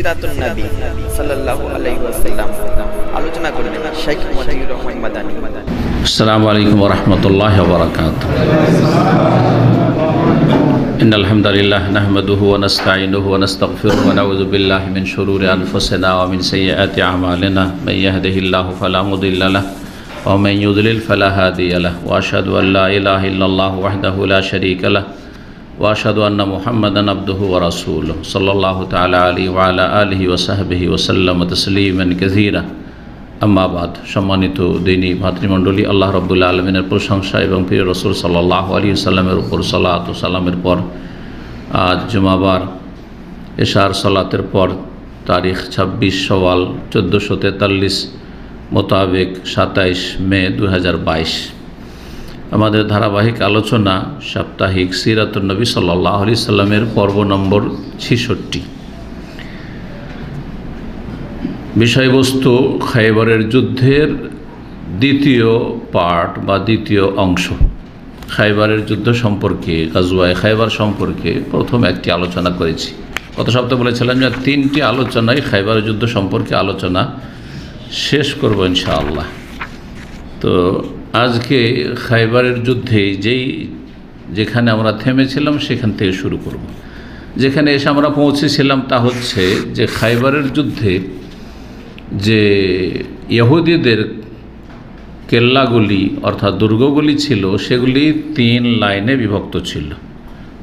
সিরাতুন নবী সাল্লাল্লাহু আলাইহি ওয়াসাল্লাম আলোচনা করবেন শেখ মতিউর রহমান মাদানী। আসসালামু আলাইকুম ওয়া রাহমাতুল্লাহি ওয়া বারাকাতুহু। ইন্নাল হামদালিল্লাহ নাহমাদুহু ওয়া নাস্তাঈনুহু ওয়া নাস্তাগফিরুহু ওয়া নাউযু বিল্লাহি মিন শুরুরি আনফুসিনা ওয়া মিন সাইয়্যাতি আ'মালিনা মান ইয়াহদিহিল্লাহু ফালা মুদিল্লা লাহু ওয়া মান ইউদ্লিল ফালা হাদিয়া লাহু ওয়া আশহাদু আল লা ইলাহা ইল্লাল্লাহু ওয়াহদাহু লা শারীকা লাহু ওয়া আশহাদু আন্না মুহাম্মাদান আবদুহু ওয়া রাসূলুহু সাল্লাল্লাহু তাআলা আলাইহি ওয়া আলা আলিহি ওয়া সাহবিহি ওয়া সাল্লামা তাসলিমান কাসীরা। আম্মা বাদ। সম্মানিত দিনী ভাতৃমণ্ডলী, আল্লাহ রাব্বুল আলামিনের প্রশংসা এবং প্রিয় রাসূল সাল্লাল্লাহু আলাইহি ওয়াসাল্লামের উপর সালাত ও সালামের পর আজ জুমাবার এশার সালাতের পর তারিখ 26 শাওয়াল 1443 মোতাবেক 27 মে 2022 আমাদের ধারাবাহিক আলোচনা সাপ্তাহিক সিরাতুন নবী সাল্লাল্লাহু আলাইহি ওয়াসাল্লামের পর্ব নম্বর 66। বিষয়বস্তু খায়বরের যুদ্ধের দ্বিতীয় পার্ট বা দ্বিতীয় অংশ। খায়বরের যুদ্ধ সম্পর্কে, গাজওয়ায়ে খায়বর সম্পর্কে প্রথম একটি আলোচনা করেছি। গত সপ্তাহে বলেছিলাম যে 3টি আলোচনায় খায়বরের যুদ্ধ সম্পর্কে আলোচনা শেষ করব ইনশাআল্লাহ। তো আজকে খায়বরের যুদ্ধে যেখানে আমরা থেমেছিলাম সেখান থেকে শুরু করব। যেখানে এসে আমরা পৌঁছেছিলাম তা হচ্ছে যে খায়বরের যুদ্ধে যে ইহুদিদের কেল্লাগুলি অর্থাৎ দুর্গগুলি ছিল সেগুলি 3 লাইনে বিভক্ত ছিল।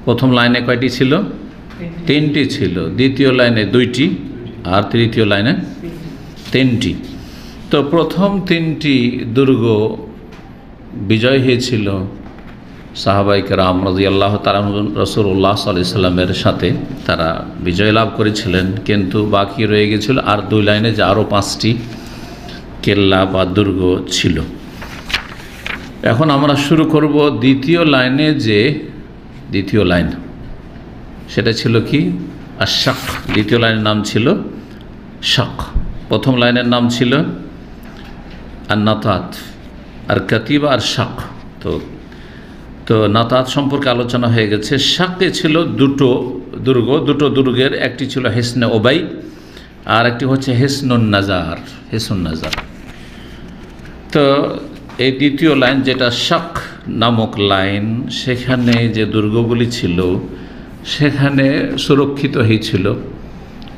প্রথম লাইনে কয়টি ছিল? 3টি ছিল। দ্বিতীয় লাইনে 2টি আর তৃতীয় লাইনে 3টি। তো প্রথম 3টি দুর্গ বিজয় হয়েছিল সাহাবায়ে কেরাম রাদিয়াল্লাহু তাআলা রাসূলুল্লাহ সাল্লাল্লাহু আলাইহি ওয়াসাল্লামের সাথে, তারা বিজয় লাভ করেছিলেন। কিন্তু বাকি রয়ে গেছিল আর 2 লাইনে যে আরও 5টি কেল্লা বা দুর্গ ছিল। এখন আমরা শুরু করব দ্বিতীয় লাইনে। যে দ্বিতীয় লাইন সেটা ছিল কি? আশ-শাক। দ্বিতীয় লাইনের নাম ছিল শাক। প্রথম লাইনের নাম ছিল আন-নাতাত, আর কাতিবা আর শাক। তো নাতাত সম্পর্কে আলোচনা হয়ে গেছে। শাকে ছিল 2টো দুর্গ। 2টো দুর্গের একটি ছিল হিসনে ওবাই আর একটি হচ্ছে হিসনুন নাজার। তো এই দ্বিতীয় লাইন যেটা শাক নামক লাইন, সেখানে যে দুর্গগুলি ছিল সেখানে সুরক্ষিত হয়েছিল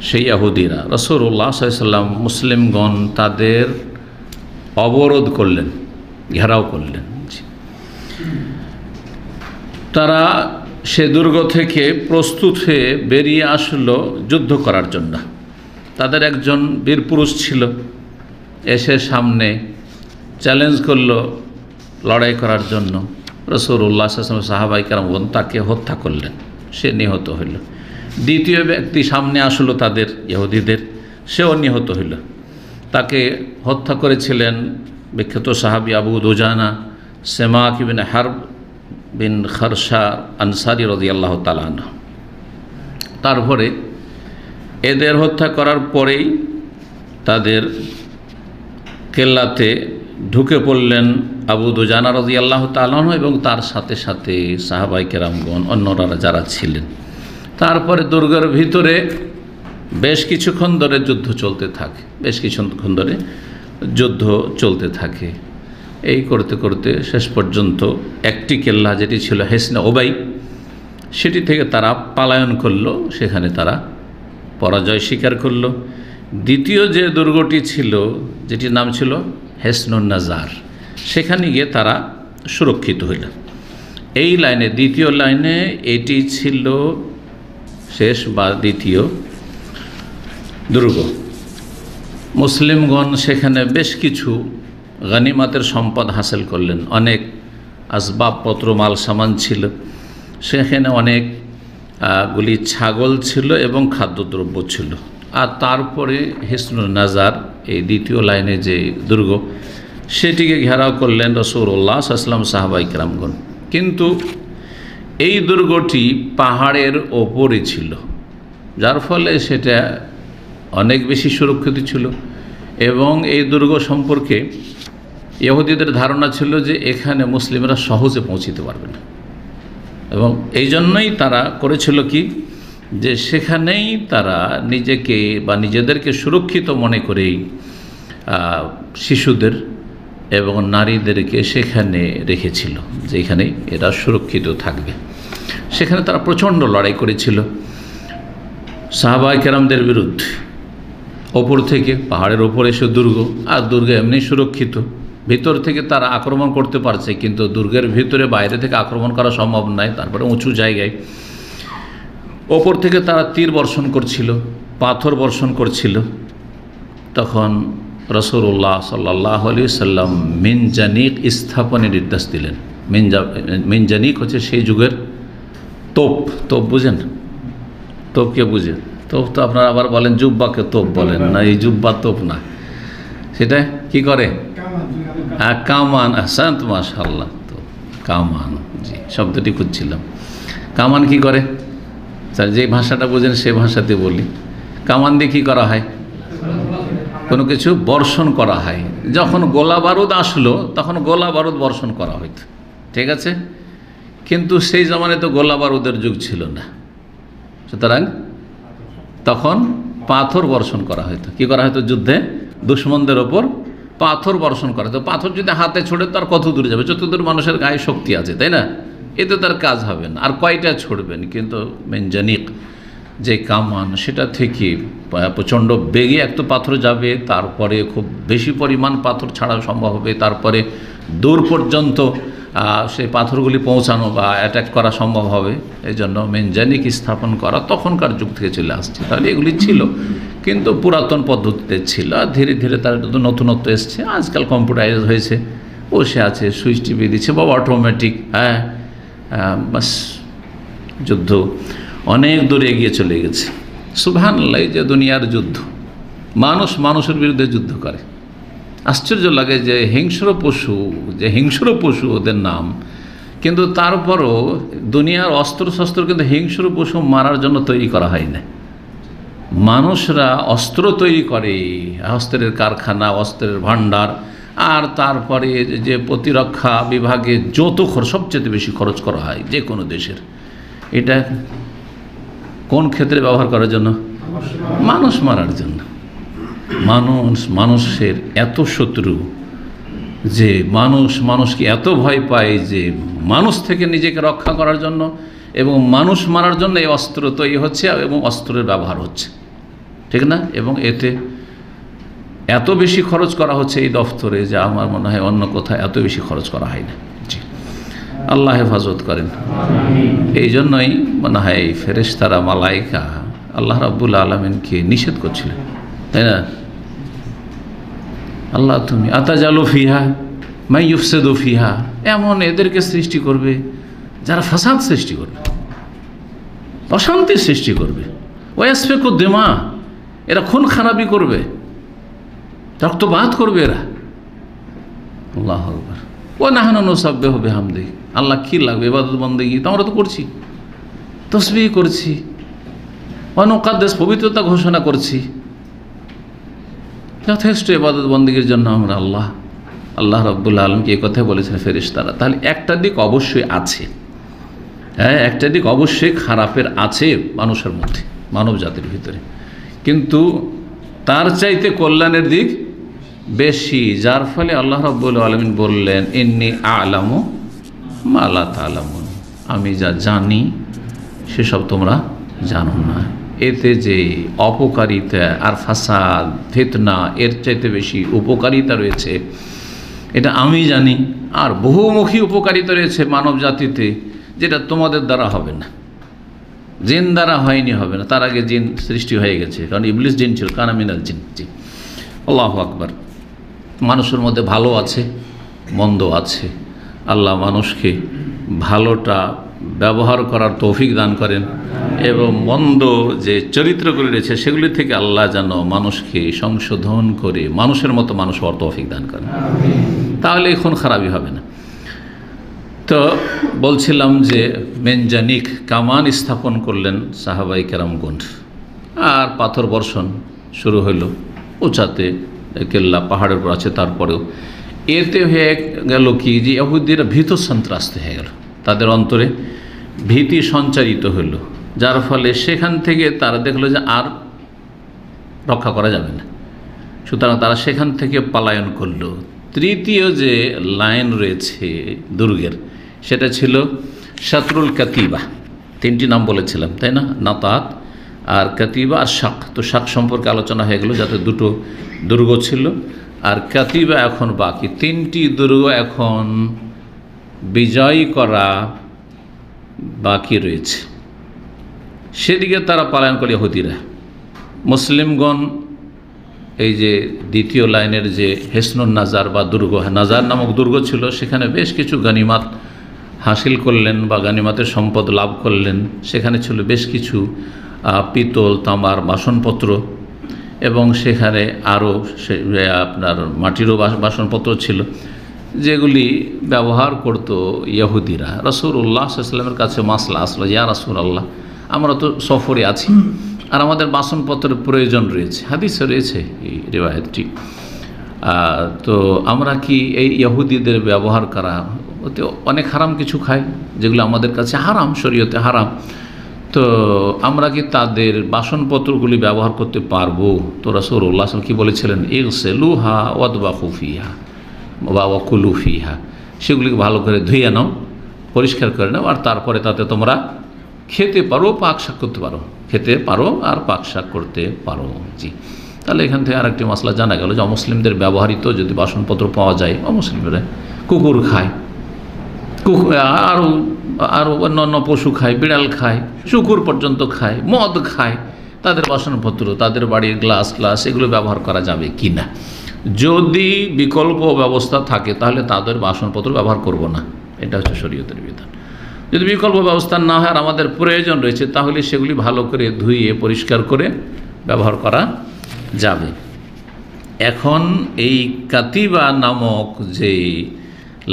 সেই ইহুদিরা। রাসূলুল্লাহ সাল্লাল্লাহু আলাইহি ওয়াসাল্লাম মুসলিমগণ তাদের অবরোধ করলেন, ঘেরাও করলেন। তারা সে দুর্গ থেকে প্রস্তুত হয়ে বেরিয়ে আসলো যুদ্ধ করার জন্য। তাদের একজন বীরপুরুষ ছিল, এসে সামনে চ্যালেঞ্জ করলো লড়াই করার জন্য। রাসূলুল্লাহ সাল্লাল্লাহু আলাইহি ওয়াসাল্লাম সাহাবায়ে কেরামগণ তাকে হত্যা করলেন, সে নিহত হইল। দ্বিতীয় ব্যক্তি সামনে আসলো তাদের ইহুদিদের, সেও নিহত হইল। তাকে হত্যা করেছিলেন বিখ্যাত সাহাবী আবু দুজানা সেমাক ইবনে হারব বিন খারশা আনসারী রাদিয়াল্লাহু তাআলা আনহু। তারপরে এদের হত্যা করার পরেই তাদের কেল্লাতে ঢুকে পড়লেন আবু দুজানা রাদিয়াল্লাহু তাআলা আনহু এবং তার সাথে সাথে সাহাবায়ে কেরামগণ অন্যরা যারা ছিলেন। তারপরে দুর্গের ভিতরে বেশ কিছুক্ষণ ধরে যুদ্ধ চলতে থাকে। এই করতে করতে শেষ পর্যন্ত একটি কেল্লা যেটি ছিল হিসনে ওবাই, সেটি থেকে তারা পালায়ন করলো, সেখানে তারা পরাজয় স্বীকার করলো। দ্বিতীয় যে দুর্গটি ছিল যেটির নাম ছিল হিসনুন নাজার, সেখানে গিয়ে তারা সুরক্ষিত হইল। এই লাইনে দ্বিতীয় লাইনে এটি ছিল শেষ বা দ্বিতীয় দুর্গ। মুসলিমগণ সেখানে বেশ কিছু গনিমতের সম্পদ হাসিল করলেন। অনেক আসবাবপত্র মাল সামান ছিল সেখানে, অনেকগুলি ছাগল ছিল এবং খাদ্যদ্রব্য ছিল। আর তারপরে হিসনুন নাজার এই দ্বিতীয় লাইনে যে দুর্গ, সেটিকে ঘেরাও করলেন রাসূলুল্লাহ সাল্লাল্লাহু আলাইহি ওয়াসাল্লাম সাহাবায়ে কেরামগণ। কিন্তু এই দুর্গটি পাহাড়ের ওপরে ছিল, যার ফলে সেটা অনেক বেশি সুরক্ষিত ছিল। এবং এই দুর্গ সম্পর্কে ইহুদিদের ধারণা ছিল যে এখানে মুসলিমরা সহজে পৌঁছিতে পারবে না, এবং এই জন্যই তারা করেছিল কি, যে সেখানেই তারা নিজেকে বা নিজেদেরকে সুরক্ষিত মনে করেই শিশুদের এবং নারীদেরকে সেখানে রেখেছিল, যেখানে এরা সুরক্ষিত থাকবে। সেখানে তারা প্রচণ্ড লড়াই করেছিল সাহাবায়ে কেরামদের বিরুদ্ধে। ওপর থেকে পাহাড়ের ওপরে এসে দুর্গ, আর দুর্গ এমনি সুরক্ষিত, ভিতর থেকে তারা আক্রমণ করতে পারছে, কিন্তু দুর্গের ভিতরে বাইরে থেকে আক্রমণ করা সম্ভব নয়। তারপরে উঁচু জায়গায় ওপর থেকে তারা তীর বর্ষণ করছিল, পাথর বর্ষণ করছিল। তখন রাসূলুল্লাহ সাল্লাল্লাহু আলাইহি সাল্লাম মিনজানিক স্থাপনের নির্দেশ দিলেন। মিনজানিক হচ্ছে সেই যুগের তোপ। তোপ বুঝেন? তোপকে বুঝেন? তোপ তো আপনারা আবার বলেন জুব্বাকে তোপ বলেন না, এই জুব্বা তোপ না, সেটা কি করে? হ্যাঁ, কামান। আহসান্ত, মাশাআল্লাহ। তো কামান, জি, শব্দটি খুঁজছিলাম। কামান কি করে? স্যার যে ভাষাটা বোঝেন সে ভাষাতে বলি। কামান দিয়ে কী করা হয়? কোনো কিছু বর্ষণ করা হয়। যখন গোলা বারুদ আসলো তখন গোলা বারুদ বর্ষণ করা হইতো, ঠিক আছে? কিন্তু সেই জামানায় তো গোলা বারুদের যুগ ছিল না, সুতরাং তখন পাথর বর্ষণ করা হতো। কি করা হতো? যুদ্ধে দুশ্মনদের ওপর পাথর বর্ষণ করা হতো। পাথর যদি হাতে ছোড়ে তার কত দূরে যাবে? যতদূর মানুষের গায়ে শক্তি আছে, তাই না? এতে তার কাজ হবে না। আর কয়টা ছড়বেন? কিন্তু মিনজানিক যে কামান, সেটা থেকে প্রচণ্ড বেগে একটা পাথর যাবে, তারপরে খুব বেশি পরিমাণ পাথর ছাড়া সম্ভব হবে, তারপরে দূর পর্যন্ত সেই পাথরগুলি পৌঁছানো বা অ্যাটাক করা সম্ভব হবে। এই জন্য মিনজানিক স্থাপন করা তখনকার যুগ থেকে চলে আসছে। তাহলে এগুলি ছিল, কিন্তু পুরাতন পদ্ধতিতে ছিল। আর ধীরে ধীরে তার নতুনত্ব এসছে। আজকাল কম্পিউটারাইজ হয়েছে, বসে আছে, সুইচ টিপে দিচ্ছে বা অটোমেটিক। হ্যাঁ, বাস যুদ্ধ অনেক দূরে এগিয়ে চলে গেছে। সুবহানাল্লাহ, যে দুনিয়ার যুদ্ধ, মানুষ মানুষের বিরুদ্ধে যুদ্ধ করে। আশ্চর্য লাগে যে হিংস্র পশু ওদের নাম, কিন্তু তারপরও দুনিয়ার অস্ত্রশস্ত্র কিন্তু হিংস্র পশু মারার জন্য তৈরি করা হয় না। মানুষরা অস্ত্র তৈরি করে, অস্ত্রের কারখানা, অস্ত্রের ভাণ্ডার, আর তারপরে যে প্রতিরক্ষা বিভাগে যত সবচেয়ে বেশি খরচ করা হয় যে কোনো দেশের, এটা কোন ক্ষেত্রে ব্যবহার করার জন্য? মানুষ মারার জন্য। মানুষের এত শত্রু যে মানুষকে এত ভয় পায় যে মানুষ থেকে নিজেকে রক্ষা করার জন্য এবং মানুষ মারার জন্য এই অস্ত্র তৈরি হচ্ছে এবং অস্ত্রের ব্যবহার হচ্ছে, ঠিক না? এবং এতে এত বেশি খরচ করা হচ্ছে এই দফতরে, যে আমার মনে হয় অন্য কোথাও এত বেশি খরচ করা হয় না। জি, আল্লাহ হেফাজত করেন। এই জন্যই মনে হয় ফেরেশতারা, মালায়েকা আল্লাহ রাব্বুল আলামিনকে নিষেধ করছিলেন, তাই না? আল্লাহ তুমি আতাজালু ফিহা মাই ইউফসিদু ফিহা, এমন এদেরকে সৃষ্টি করবে যারা ফাসাদ সৃষ্টি করবে, অশান্তি সৃষ্টি করবে। ওয়াসফিকু দিমা, এরা খুন খারাপি করবে, রক্তপাত করবে এরা। আল্লাহু আকবার। ওয়া নাহনু নুসাব্বিহু বিহামদিহি, আল্লাহ কি লাগবে ইবাদত বন্দেগী, তো আমরা তো করছি, তাসবিহ করছি, ওয়া নুকাদ্দিস, পবিত্রতা ঘোষণা করছি, যথেষ্ট ইবাদত বন্দেগীর জন্য আমরা আল্লাহ রাব্বুল আলামিনকে এই কথা বলেছেন ফেরেশতারা। তাহলে একটা দিক অবশ্যই আছে, হ্যাঁ, একটা দিক অবশ্যই খারাপের আছে মানুষের মধ্যে, মানব জাতির ভিতরে, কিন্তু তার চাইতে কল্যাণের দিক বেশি, যার ফলে আল্লাহ রাব্বুল আলামিন বললেন ইন্নী আ'লামু মা লা তা'লামুন, আমি যা জানি সেসব তোমরা জানো না। এতে যে অপকারিতা আর ফাসাদ, ফিতনা, এর চাইতে বেশি উপকারিতা রয়েছে, এটা আমি জানি। আর বহুমুখী উপকারিতা রয়েছে মানব জাতিতে, যেটা তোমাদের দ্বারা হবে না, জিন দ্বারা হয়নি, হবে না। তার আগে জিন সৃষ্টি হয়ে গেছে, কারণ ইবলিস জিন ছিল, কানা মিনাল জিন। জি, আল্লাহু আকবার। মানুষের মধ্যে ভালো আছে, মন্দ আছে। আল্লাহ মানুষকে ভালোটা ব্যবহার করার তৌফিক দান করেন, এবং মন্দ যে চরিত্রগুলি রয়েছে সেগুলি থেকে আল্লাহ যেন মানুষকে সংশোধন করে মানুষের মতো মানুষ হওয়ার তৌফিক দান করেন, তাহলে এখন খারাপই হবে না। তো বলছিলাম যে মেনজানিক কামান স্থাপন করলেন সাহাবাই কেরামগণ, আর পাথর বর্ষণ শুরু হইল। উঁচাতে কেল্লা পাহাড়ের উপর আছে, তারপরেও এতে হয়ে গেল কি যে ইহুদিরা ভীত সন্ত্রাস্ত হয়ে গেল, তাদের অন্তরে ভীতি সঞ্চারিত হইল যার ফলে সেখান থেকে তারা দেখলো যে আর রক্ষা করা যাবে না, সুতরাং তারা সেখান থেকে পলায়ন করলো। তৃতীয় যে লাইন রয়েছে দুর্গের, সেটা ছিল শাতরুল কাতিবা। তিনটি নাম বলেছিলাম, তাই না? নাতাত আর কাতিবা আর শাক। তো শাক সম্পর্কে আলোচনা হয়ে গেল, যাতে দুটো দুর্গ ছিল, আর কাতিবা এখন বাকি। তিনটি দুর্গ এখন বিজয় করা বাকি রয়েছে। সেদিকে তারা পলায়ন করে ইহুদিরা। মুসলিমগণ এই যে দ্বিতীয় লাইনের যে হেসনুন নাজার বা দুর্গ, নাজার নামক দুর্গ ছিল, সেখানে বেশ কিছু গানিমাত হাসিল করলেন বা গানিমাতের সম্পদ লাভ করলেন। সেখানে ছিল বেশ কিছু পিতল তামার বাসনপত্র, এবং সেখানে আরও আপনার মাটিরও বাসনপত্র ছিল, যেগুলি ব্যবহার করত ইহুদিরা। রাসূলুল্লাহ সাল্লাল্লাহু আলাইহি ওয়াসাল্লামের কাছে মাসলা আসলো, ইয়া রাসূলুল্লাহ, আমরা তো সফরে আছি আর আমাদের বাসনপত্রের প্রয়োজন রয়েছে, হাদিসে রয়েছে এই রিওয়ায়াতটি, তো আমরা কি এই ইহুদিদের ব্যবহার করা, ওতে অনেক হারাম কিছু খাই যেগুলো আমাদের কাছে হারাম, শরীয়তে হারাম, তো আমরা কি তাদের বাসনপত্রগুলি ব্যবহার করতে পারবো? তো রাসূলুল্লাহ সাল্লাল্লাহু আলাইহি ওয়াসাল্লাম কি বলেছিলেন? ইগসিলুহা ওয়াদবাখু ফিহা বা ওয়াকুলু ফিহা, সেগুলিকে ভালো করে ধুয়ে নাও, পরিষ্কার করে নাও, আর তারপরে তাতে তোমরা খেতে পারো, পাক শাক করতে পারো, খেতে পারো আর পাক শাক করতে পারো। জি, তাহলে এখান থেকে আরেকটি মশলা জানা গেল যে অমুসলিমদের ব্যবহৃত যদি বাসনপত্র পাওয়া যায়, অমুসলিমরা কুকুর খায়, আরও অন্যান্য পশু খায়, বিড়াল খায়, শুকুর পর্যন্ত খায়, মদ খায়, তাদের বাসনপত্র, তাদের বাড়ির গ্লাস এগুলো ব্যবহার করা যাবে কি না? যদি বিকল্প ব্যবস্থা থাকে তাহলে তাদের বাসনপত্র ব্যবহার করব না, এটা হচ্ছে শরীয়তের বিধান। যদি বিকল্প ব্যবস্থা না হয় আর আমাদের প্রয়োজন রয়েছে, তাহলে সেগুলি ভালো করে ধুয়ে পরিষ্কার করে ব্যবহার করা যাবে। এখন এই কাতিবা নামক যে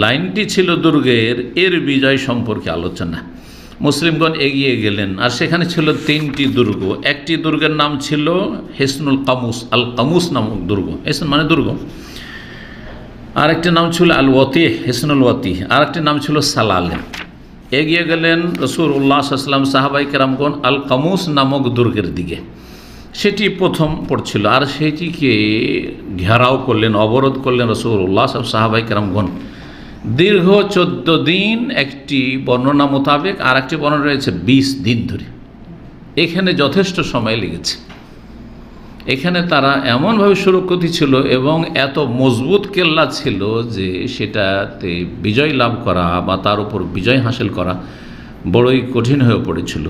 লাইনটি ছিল দুর্গের, এর বিজয় সম্পর্কে আলোচনা। মুসলিমগণ এগিয়ে গেলেন, আর সেখানে ছিল তিনটি দুর্গ। একটি দুর্গের নাম ছিল হেসনুল কামুস, আল কামুস নামক দুর্গ, হেসন মানে দুর্গ। আর একটি নাম ছিল আল ওয়াতি, হেসনুল ওয়াতি। আর একটি নাম ছিল সালালেম। এগিয়ে গেলেন রাসূলুল্লাহ সাল্লাল্লাহু আলাইহি ওয়াসাল্লাম, সাহাবায়ে কেরামগণ আল কামুস নামক দুর্গের দিকে। সেটি প্রথম পড়ছিল, আর সেটিকে ঘেরাও করলেন, অবরোধ করলেন রাসূলুল্লাহ সাহাবায়ে কেরামগণ দীর্ঘ 14 দিন একটি বর্ণনা মোতাবেক, আর একটি বর্ণনা রয়েছে 20 দিন ধরে। এখানে যথেষ্ট সময় লেগেছে। এখানে তারা এমনভাবে সুরক্ষিত ছিল এবং এত মজবুত কেল্লা ছিল যে সেটাতে বিজয় লাভ করা বা তার উপর বিজয় হাসিল করা বড়ই কঠিন হয়ে পড়েছিল।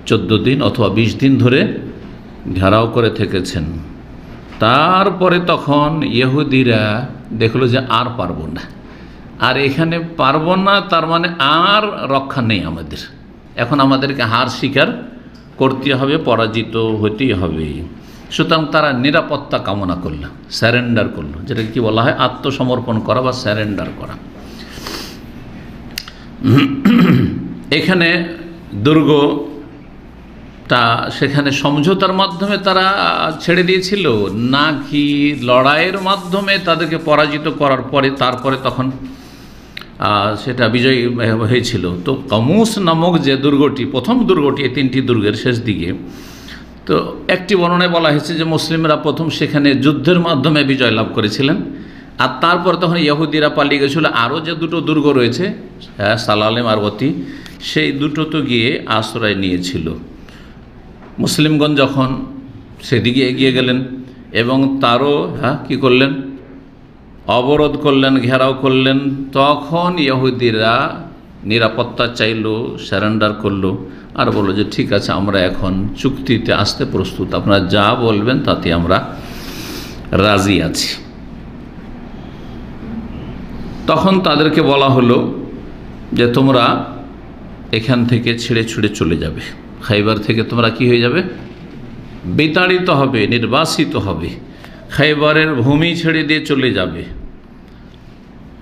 14 দিন অথবা 20 দিন ধরে ঘেরাও করে থেকেছেন। তারপরে তখন ইহুদিরা দেখলো যে আর পারবো না, আর এখানে পারবো না, তার মানে আর রক্ষা নেই আমাদের, এখন আমাদেরকে হার স্বীকার করতে হবে, পরাজিত হতেই হবে। সুতরাং তারা নিরাপত্তা কামনা করল, স্যারেন্ডার করলো, যেটাকে কি বলা হয় আত্মসমর্পণ করা বা স্যারেন্ডার করা। এখানে দুর্গটা সেখানে সমঝোতার মাধ্যমে তারা ছেড়ে দিয়েছিল, নাকি লড়াইয়ের মাধ্যমে তাদেরকে পরাজিত করার পরে তারপরে তখন সেটা বিজয়ী হয়েছিল? তো কামুস নামক যে দুর্গটি, প্রথম দুর্গটি, এই তিনটি দুর্গের শেষ দিকে, তো একটি বর্ণনায় বলা হয়েছে যে মুসলিমরা প্রথম সেখানে যুদ্ধের মাধ্যমে বিজয় লাভ করেছিলেন, আর তারপর তখন ইহুদিরা পালিয়ে গেছিল। আরও যে দুটো দুর্গ রয়েছে, সালালেম আর ওয়াতি, সেই দুটো তো গিয়ে আশ্রয় নিয়েছিল। মুসলিমগণ যখন সেদিকে এগিয়ে গেলেন এবং তারও কি করলেন, অবরোধ করলেন, ঘেরাও করলেন, তখন ইহুদিরা নিরাপত্তা চাইল, স্যারেন্ডার করলো, আর বললো যে ঠিক আছে, আমরা এখন চুক্তিতে আসতে প্রস্তুত, আপনারা যা বলবেন তাতে আমরা রাজি আছি। তখন তাদেরকে বলা হলো যে তোমরা এখান থেকে ছেড়ে ছুড়ে চলে যাবে, খাইবার থেকে তোমরা কি হয়ে যাবে, বিতাড়িত হবে, নির্বাসিত হবে, খাইবারের ভূমি ছেড়ে দিয়ে চলে যাবে,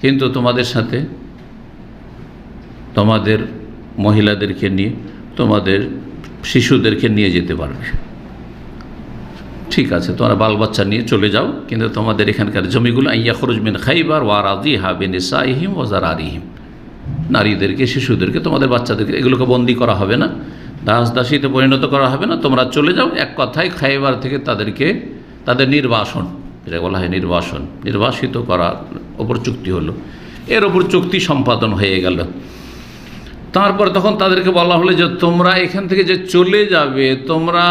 কিন্তু তোমাদের সাথে তোমাদের মহিলাদেরকে নিয়ে, তোমাদের শিশুদেরকে নিয়ে যেতে পারবে। ঠিক আছে, তোমরা বাল বাচ্চা নিয়ে চলে যাও, কিন্তু তোমাদের এখানকার জমিগুলো ইয়াখরুজ মিন খাইবার ওয়া রাদিহা বিনিসাইহিম ওয়া যারারিহিম, নারীদেরকে, শিশুদেরকে, তোমাদের বাচ্চাদেরকে, এগুলোকে বন্দি করা হবে না, দাস দাসীতে পরিণত করা হবে না, তোমরা চলে যাও। এক কথায় খাইবার থেকে তাদের নির্বাসন, যেটা বলা হয় নির্বাসিত করার ওপর চুক্তি হলো। এর ওপর চুক্তি সম্পাদন হয়ে গেল। তারপর তখন তাদেরকে বলা হলো যে তোমরা এখান থেকে যে চলে যাবে তোমরা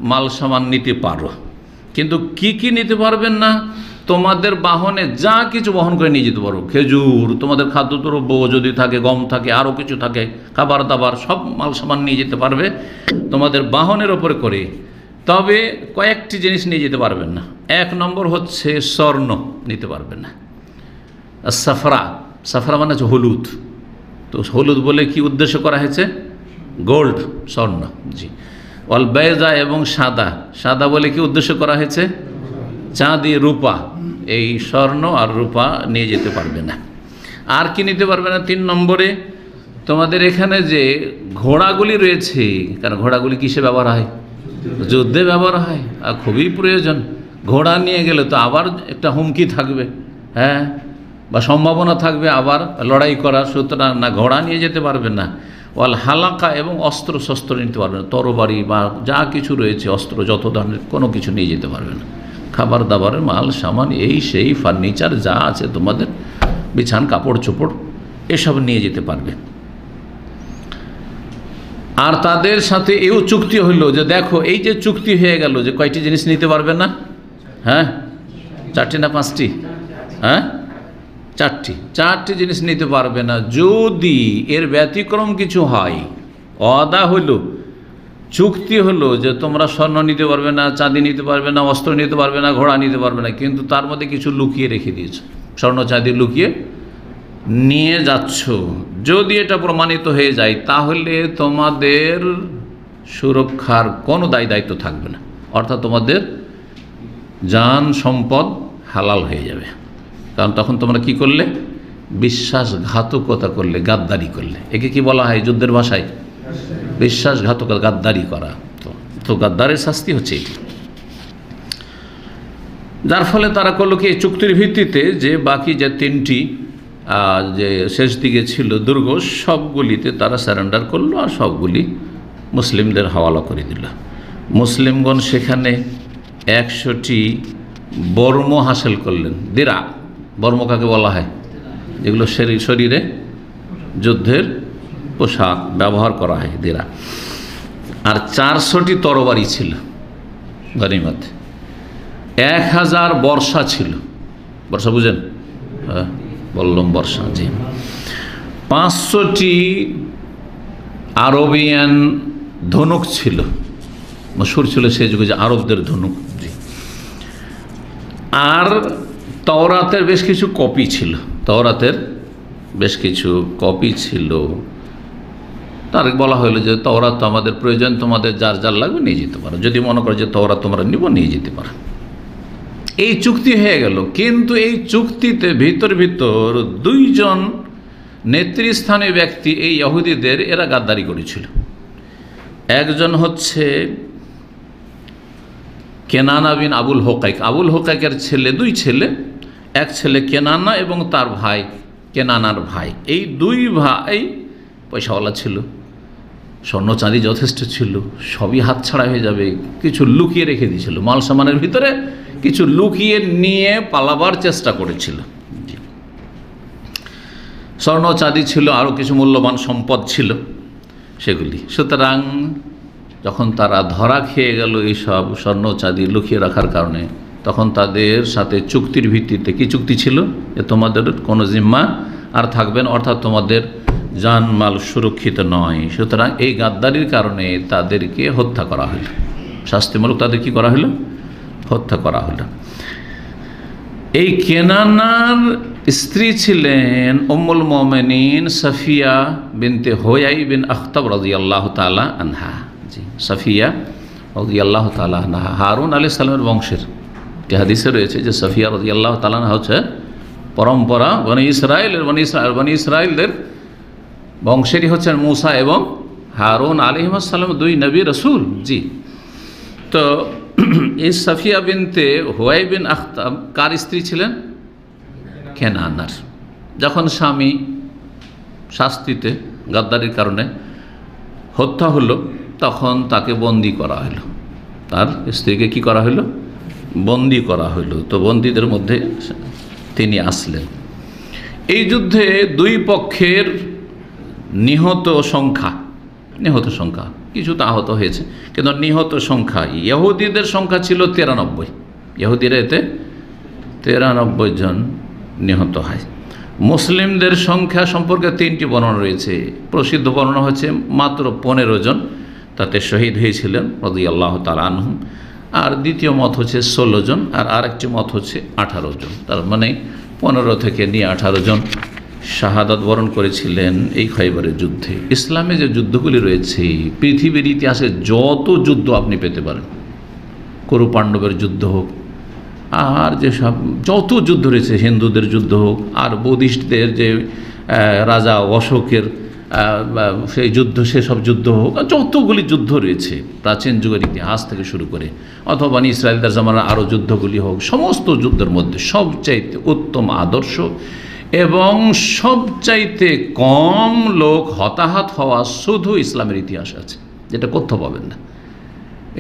মাল সামান নিতে পারো, কিন্তু কি কি নিতে পারবেন না, তোমাদের বাহনে যা কিছু বহন করে নিয়ে যেতে পারো, খেজুর, তোমাদের খাদ্যদ্রব্য যদি থাকে, গম থাকে, আরও কিছু থাকে, খাবার দাবার, সব মাল সামান নিয়ে যেতে পারবে তোমাদের বাহনের ওপরে করে। তবে কয়েকটি জিনিস নিয়ে যেতে পারবেন না। এক নম্বর হচ্ছে স্বর্ণ নিতে পারবেন না। সাফরা মানে হচ্ছে হলুদ। তো হলুদ বলে কি উদ্দেশ্য করা হয়েছে? গোল্ড, স্বর্ণ। জি। অল বেজা এবং সাদা বলে কি উদ্দেশ্য করা হয়েছে? চাঁদি, রূপা। এই স্বর্ণ আর রূপা নিয়ে যেতে পারবে না। আর কি নিতে পারবে না? 3 নম্বরে তোমাদের এখানে যে ঘোড়াগুলি রয়েছে, কারণ ঘোড়াগুলি কিসে ব্যবহার হয়? যুদ্ধে ব্যবহার হয়, আর খুবই প্রয়োজন। ঘোড়া নিয়ে গেলে তো আবার একটা হুমকি থাকবে, হ্যাঁ, বা সম্ভাবনা থাকবে আবার লড়াই করার, সুতরাং না ঘোড়া নিয়ে যেতে পারবে না। ওয়াল হালাকা এবং অস্ত্র শস্ত্র নিতে পারবে না, তরবারি বা যা কিছু রয়েছে অস্ত্র যত ধরনের কোনো কিছু নিয়ে যেতে পারবে না। খাবার দাবারের মাল সামান, এই সেই ফার্নিচার যা আছে তোমাদের, বিছান কাপড় চোপড়, এসব নিয়ে যেতে পারবে। আর তাদের সাথে এও চুক্তি হলো যে দেখো, এই যে চুক্তি হয়ে গেল যে কয়টি জিনিস নিতে পারবে না? হ্যাঁ, 4টি না 5টি? হ্যাঁ, 4টি জিনিস নিতে পারবে না। যদি এর ব্যতিক্রম কিছু হয়, ওয়াদা হলো, চুক্তি হলো যে তোমরা স্বর্ণ নিতে পারবে না, চাঁদি নিতে পারবে না, অস্ত্র নিতে পারবে না, ঘোড়া নিতে পারবে না, কিন্তু তার মধ্যে কিছু লুকিয়ে রেখে দিয়েছ, স্বর্ণ চাঁদি লুকিয়ে নিয়ে যাচ্ছ, যদি এটা প্রমাণিত হয়ে যায় তাহলে তোমাদের সুরক্ষার কোনো দায়িত্ব থাকবে না। অর্থাৎ তোমাদের জান সম্পদ হালাল হয়ে যাবে। কারণ তখন তোমরা কি করলে? বিশ্বাসঘাতকতা করলে, গাদ্দারি করলে। একে কি বলা হয় যুদ্ধের ভাষায়? বিশ্বাসঘাতকতা, গাদ্দারি করা। তো গাদ্দারের শাস্তি হচ্ছে এটি। যার ফলে তারা করলো কি, চুক্তির ভিত্তিতে যে বাকি যে 3টি যে শেষ দিকে ছিল দুর্গ, সবগুলিতে তারা স্যারেন্ডার করলো আর সবগুলি মুসলিমদের হাওয়ালা করে দিল। মুসলিমগণ সেখানে 100টি বর্ম হাসিল করলেন। দিরা, বর্ম কাকে বলা হয়? যেগুলো শরীরে যুদ্ধের পোশাক ব্যবহার করা হয়, দিরা। আর 400টি তরবারি ছিল গনিমত। 1000 বর্ষা ছিল। বর্ষা বুঝেন? হ্যাঁ, বললাম বর্ষা। জি। 500টি আরবিয়ান ধনুক ছিল, মশহুর ছিল সেই যুগে যে আরবদের ধনুক। জি। আর তাওরাতের বেশ কিছু কপি ছিল। তার বলা হলো যে তাওরাত আমাদের প্রয়োজন, তোমাদের যার যার লাগবে নিয়ে যেতে পারো, যদি মনে করো যে তাওরাত তোমরা নিয়ে যেতে পারো। এই চুক্তি হয়ে গেল। কিন্তু এই চুক্তিতে ভিতর 2জন নেতৃস্থানীয় ব্যক্তি এই ইহুদিদের, এরা গাদ্দারি করেছিল। একজন হচ্ছে কেনানা বিন আবুল হোকাইক। আবুল হোকাইকের ছেলে, 2 ছেলে, এক ছেলে কেনানা এবং তার ভাই কেনানার ভাই। এই 2 ভাই পয়সাওয়ালা ছিল, স্বর্ণ চাঁদি যথেষ্ট ছিল, সবই হাতছাড়া হয়ে যাবে। কিছু লুকিয়ে রেখে দিয়েছিল, মাল সামানের ভিতরে কিছু লুকিয়ে নিয়ে পালাবার চেষ্টা করেছিল। স্বর্ণ চাঁদি ছিল, আরও কিছু মূল্যবান সম্পদ ছিল সেগুলি। সুতরাং যখন তারা ধরা খেয়ে গেল এইসব স্বর্ণ চাঁদি লুকিয়ে রাখার কারণে, তখন তাদের সাথে চুক্তির ভিত্তিতে, কি চুক্তি ছিল? যে তোমাদের কোনো জিম্মা আর থাকবে না, অর্থাৎ তোমাদের জানমাল সুরক্ষিত নয়। সুতরাং এই গাদ্দারির কারণে তাদেরকে হত্যা করা হলো, শাস্তিমূলক তাদের কি করা হলো? হত্যা করা হলো। এই কেনানার স্ত্রী ছিলেন উম্মুল মুমিনিন সাফিয়া বিনতে হুয়াই বিন আখতাব রাদিয়াল্লাহু তাআলা আনহা। জি, সাফিয়া রাদিয়াল্লাহু তাআলা আনহা হারুন আলাইহিস সালামের বংশের। যে হাদিসে রয়েছে যে সাফিয়া রাদিয়াল্লাহু তাআলা আনহা হচ্ছে পরম্পরা বনি ইসরাইলদের বংশেরই হচ্ছেন মুসা এবং হারুন আলাইহিস সালাম, 2 নবী রাসূল। জি। তো এই সাফিয়া বিনতে হুয়াই বিন আখতাব কার স্ত্রী ছিলেন? কেনানার। যখন স্বামী শাস্তিতে গাদ্দারির কারণে হত্যা হলো, তখন তাকে বন্দি করা হলো, তার স্ত্রীকে কি করা হলো, বন্দি করা হলো। তো বন্দীদের মধ্যে তিনি আসলেন। এই যুদ্ধে দুই পক্ষের নিহত সংখ্যা, কিছু তো আহত হয়েছে, কিন্তু নিহত সংখ্যা, ইহুদিদের সংখ্যা ছিল 93, ইহুদিরা এতে 93 জন নিহত হয়। মুসলিমদের সংখ্যা সম্পর্কে 3টি বর্ণনা রয়েছে। প্রসিদ্ধ বর্ণনা হচ্ছে মাত্র 15 জন তাতে শহীদ হয়েছিলেন রাদিয়াল্লাহু তাআলা আনহুম। আর দ্বিতীয় মত হচ্ছে 16 জন, আর আরেকটি মত হচ্ছে 18 জন। তার মানে 15 থেকে নিয়ে 18 জন শাহাদাত বরণ করেছিলেন এই খয়বরের যুদ্ধে। ইসলামে যে যুদ্ধগুলি রয়েছে, পৃথিবীর ইতিহাসে যত যুদ্ধ আপনি পেতে পারেন, কুরু পাণ্ডবের যুদ্ধ হোক, আর যেসব যত যুদ্ধ রয়েছে, হিন্দুদের যুদ্ধ হোক, আর বৌদ্ধিস্টদের যে রাজা অশোকের সেই যুদ্ধ, সেসব যুদ্ধ হোক, যতগুলি যুদ্ধ রয়েছে প্রাচীন যুগের ইতিহাস থেকে শুরু করে, অথবা ইসরায়েলদের জামানার আরও যুদ্ধগুলি হোক, সমস্ত যুদ্ধের মধ্যে সবচাইতে উত্তম আদর্শ এবং সবচাইতে কম লোক হতাহত হওয়া শুধু ইসলামের ইতিহাস আছে, যেটা কোথাও পাবেন না।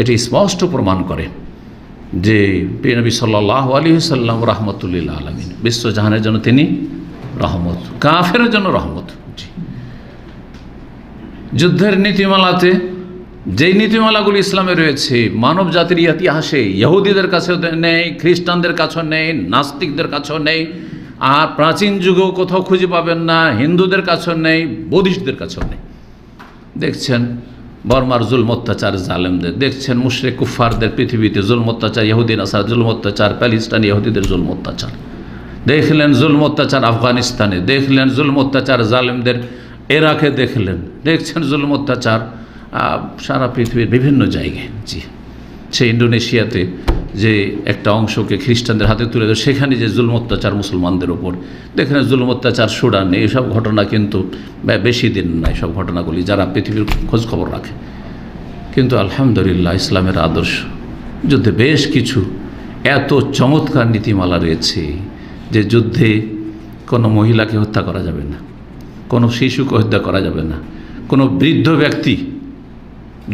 এটি স্পষ্ট প্রমাণ করে যে নবী সাল্লাল্লাহু আলাইহি ওয়াসাল্লাম রাহমাতুল আলামিন, বিশ্বজাহানের জন্য তিনি রহমত, কাফেরের জন্য রহমত। যুদ্ধের নীতিমালাতে যেই নীতিমালাগুলি ইসলামে রয়েছে, মানব জাতির ইতিহাসে ইহুদিদের কাছেও নেই, খ্রিস্টানদের কাছেও নেই, নাস্তিকদের কাছেও নেই, আর প্রাচীন যুগেও কোথাও খুঁজে পাবেন না, হিন্দুদের কাছেও নেই, বৌদ্ধিস্টদের কাছেও নেই। দেখছেন বর্মার জুলম অত্যাচার জালেমদের, দেখছেন মুশরিক কুফফারদের পৃথিবীতে জুলম অত্যাচার, ইহুদি নাসারা জুলম অত্যাচার, প্যালেস্টাইনে ইহুদিদের জুলম অত্যাচার, দেখলেন জুলম অত্যাচার আফগানিস্তানে, দেখলেন জুলম অত্যাচার জালেমদের ইরাকে, দেখছেন জুলম অত্যাচার সারা পৃথিবীর বিভিন্ন জায়গায়। জি, সে ইন্দোনেশিয়াতে যে একটা অংশকে খ্রিস্টানদের হাতে তুলে দেয়, সেখানে যে জুলম অত্যাচার মুসলমানদের ওপর, দেখলেন জুলম অত্যাচার সুডানে, এইসব ঘটনা কিন্তু বেশি দিন না, সব ঘটনাগুলি যারা পৃথিবীর খোঁজ খবর রাখে। কিন্তু আলহামদুলিল্লাহ ইসলামের আদর্শ যুদ্ধে বেশ কিছু এত চমৎকার নীতিমালা রয়েছে যে যুদ্ধে কোনো মহিলাকে হত্যা করা যাবে না, কোনো শিশুকে হত্যা করা যাবে না, কোনো বৃদ্ধ ব্যক্তি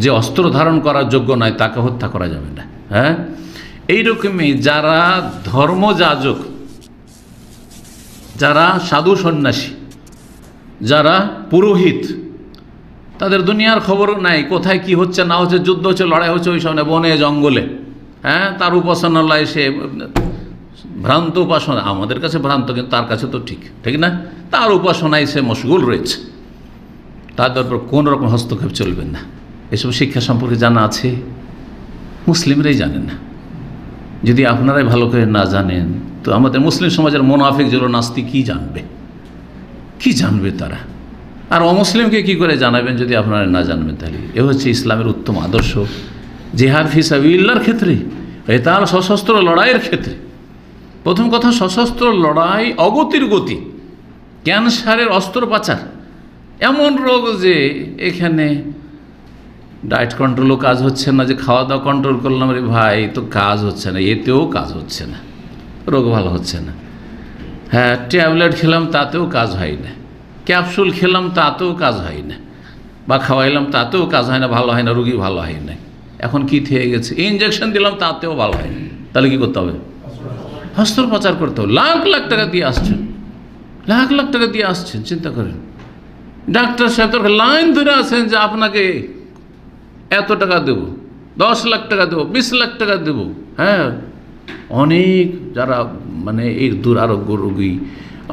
যে অস্ত্র ধারণ করার যোগ্য নয় তাকে হত্যা করা যাবে না। হ্যাঁ, এইরকমই যারা ধর্মযাজক, যারা সাধু সন্ন্যাসী, যারা পুরোহিত, তাদের দুনিয়ার খবর নাই, কোথায় কি হচ্ছে না হচ্ছে, যুদ্ধ হচ্ছে, লড়াই হচ্ছে, ওই সামনে বনে জঙ্গলে, হ্যাঁ, তার উপাসনালয় সে ভ্রান্ত উপাসনা, আমাদের কাছে ভ্রান্ত কিন্তু তার কাছে তো ঠিক, ঠিক না, তার উপাসনায় সে মশগুল রয়েছে, তাদের উপর কোন রকম হস্তক্ষেপ চলবে না। এসব শিক্ষা সম্পর্কে জানা আছে, মুসলিমরাই জানেন না। যদি আপনারাই ভালো করে না জানেন, তো আমাদের মুসলিম সমাজের মুনাফিক যেগুলো নাস্তিক কি জানবে তারা? আর অমুসলিমকে কি করে জানাবেন যদি আপনারা না জানবেন? তাহলে এ হচ্ছে ইসলামের উত্তম আদর্শ। জিহাদ ফি সাবিলিল্লাহর ক্ষেত্রে, তার সশস্ত্র লড়াইয়ের ক্ষেত্রে, প্রথম কথা সশস্ত্র লড়াই অগতির গতি, ক্যান্সারের অস্ত্রোপচার, এমন রোগ যে এখানে ডায়েট কন্ট্রোলও কাজ হচ্ছে না, যে খাওয়া দাওয়া কন্ট্রোল করলাম রে ভাই, তো কাজ হচ্ছে না, এতেও কাজ হচ্ছে না, রোগ ভালো হচ্ছে না। হ্যাঁ, ট্যাবলেট খেলাম তাতেও কাজ হয় না, ক্যাপসুল খেলাম তাতেও কাজ হয় না, বা খাওয়াইলাম তাতেও কাজ হয় না, ভালো হয় না, রোগী ভালো হয় না। এখন কি থেকে গেছে, ইনজেকশন দিলাম তাতেও ভালো হয় না, তাহলে কি করতে হবে? অস্ত্রোপচার করতে হবে। লাখ লাখ টাকা দিয়ে আসছেন, লাখ লাখ টাকা দিয়ে আসছেন, চিন্তা করেন। ডাক্তার সাহেব তোর লাইন ধরে আছেন যে আপনাকে এত টাকা দেবো, 10 লাখ টাকা দেবো, 20 লাখ টাকা দেবো। হ্যাঁ, অনেক যারা মানে এই দুরারোগ্য রোগী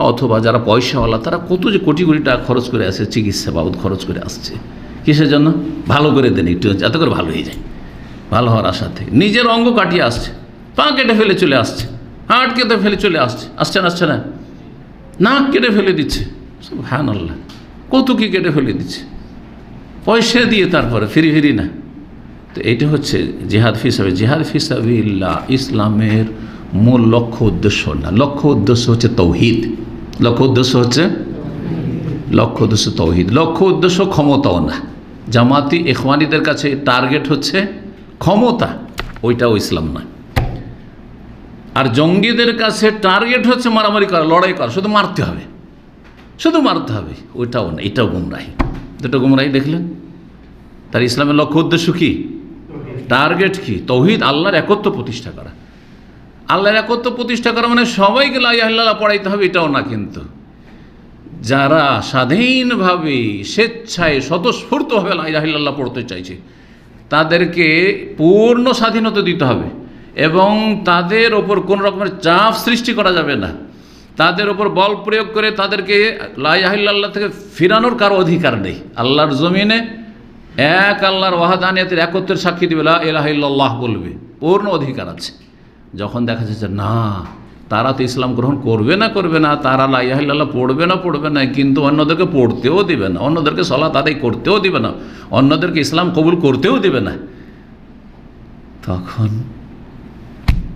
অথবা যারা পয়সাওয়ালা, তারা কত যে কোটি কোটি টাকা খরচ করে আসে, চিকিৎসা বাবদ খরচ করে আসছে। কিসের জন্য? ভালো করে দেন একটু, যাতে করে ভালো হয়ে যায়। ভালো হওয়ার আশাতে নিজের অঙ্গ কাটিয়ে আসছে, পা কেটে ফেলে চলে আসছে, হাট কেটে ফেলে চলে আসছে না, নাক কেটে ফেলে দিচ্ছে, সুবহানাল্লাহ, কত কি কেটে ফেলে দিচ্ছে পয়সা দিয়ে, তারপরে ফিরি না। তো এইটা হচ্ছে জিহাদ ফি সাবিলিল্লাহ। জিহাদ ফি সাবিলিল্লাহ ইসলামের মূল লক্ষ্য উদ্দেশ্য না, লক্ষ্য উদ্দেশ্য হচ্ছে তৌহিদ। লক্ষ্য উদ্দেশ্য তৌহিদ, লক্ষ্য উদ্দেশ্য ক্ষমতাও না। জামাতি ইখওয়ানিদের কাছে টার্গেট হচ্ছে ক্ষমতা, ওইটাও ইসলাম নয়। আর জঙ্গিদের কাছে টার্গেট হচ্ছে মারামারি করা, লড়াই করা, শুধু মারতে হবে, ওইটাও না, এটাও গুমরাহি। দুটো গুমরাহি দেখলেন, তার ইসলামের লক্ষ্য উদ্দেশ্য কি, টার্গেট কি? তৌহিদ, আল্লাহর একত্ব প্রতিষ্ঠা করা। আল্লাহর একত্ব প্রতিষ্ঠা করা মানে সবাইকে লা ইলাহা ইল্লাল্লাহ পড়াইতে হবে এটাও না, কিন্তু যারা স্বাধীনভাবে স্বেচ্ছায় স্বতঃস্ফূর্তভাবে লা ইলাহা ইল্লাল্লাহ পড়তে চাইছে তাদেরকে পূর্ণ স্বাধীনতা দিতে হবে এবং তাদের ওপর কোনো রকমের চাপ সৃষ্টি করা যাবে না। তাদের ওপর বল প্রয়োগ করে তাদেরকে লা ইলাহা ইল্লাল্লাহ থেকে ফিরানোর কারো অধিকার নেই। আল্লাহর জমিনে এক আল্লাহর ওয়াহদানিয়তের একত্বের সাক্ষী দিবে, লা ইলাহা ইল্লাল্লাহ বলবে, পূর্ণ অধিকার আছে। যখন দেখা যাচ্ছে না তারা তো ইসলাম গ্রহণ করবে না, তারা লা ইলাহা ইল্লাল্লাহ পড়বে না, কিন্তু অন্যদেরকে পড়তেও দিবে না, অন্যদেরকে সালাত আদায় করতেও দিবে না, অন্যদেরকে ইসলাম কবুল করতেও দিবে না,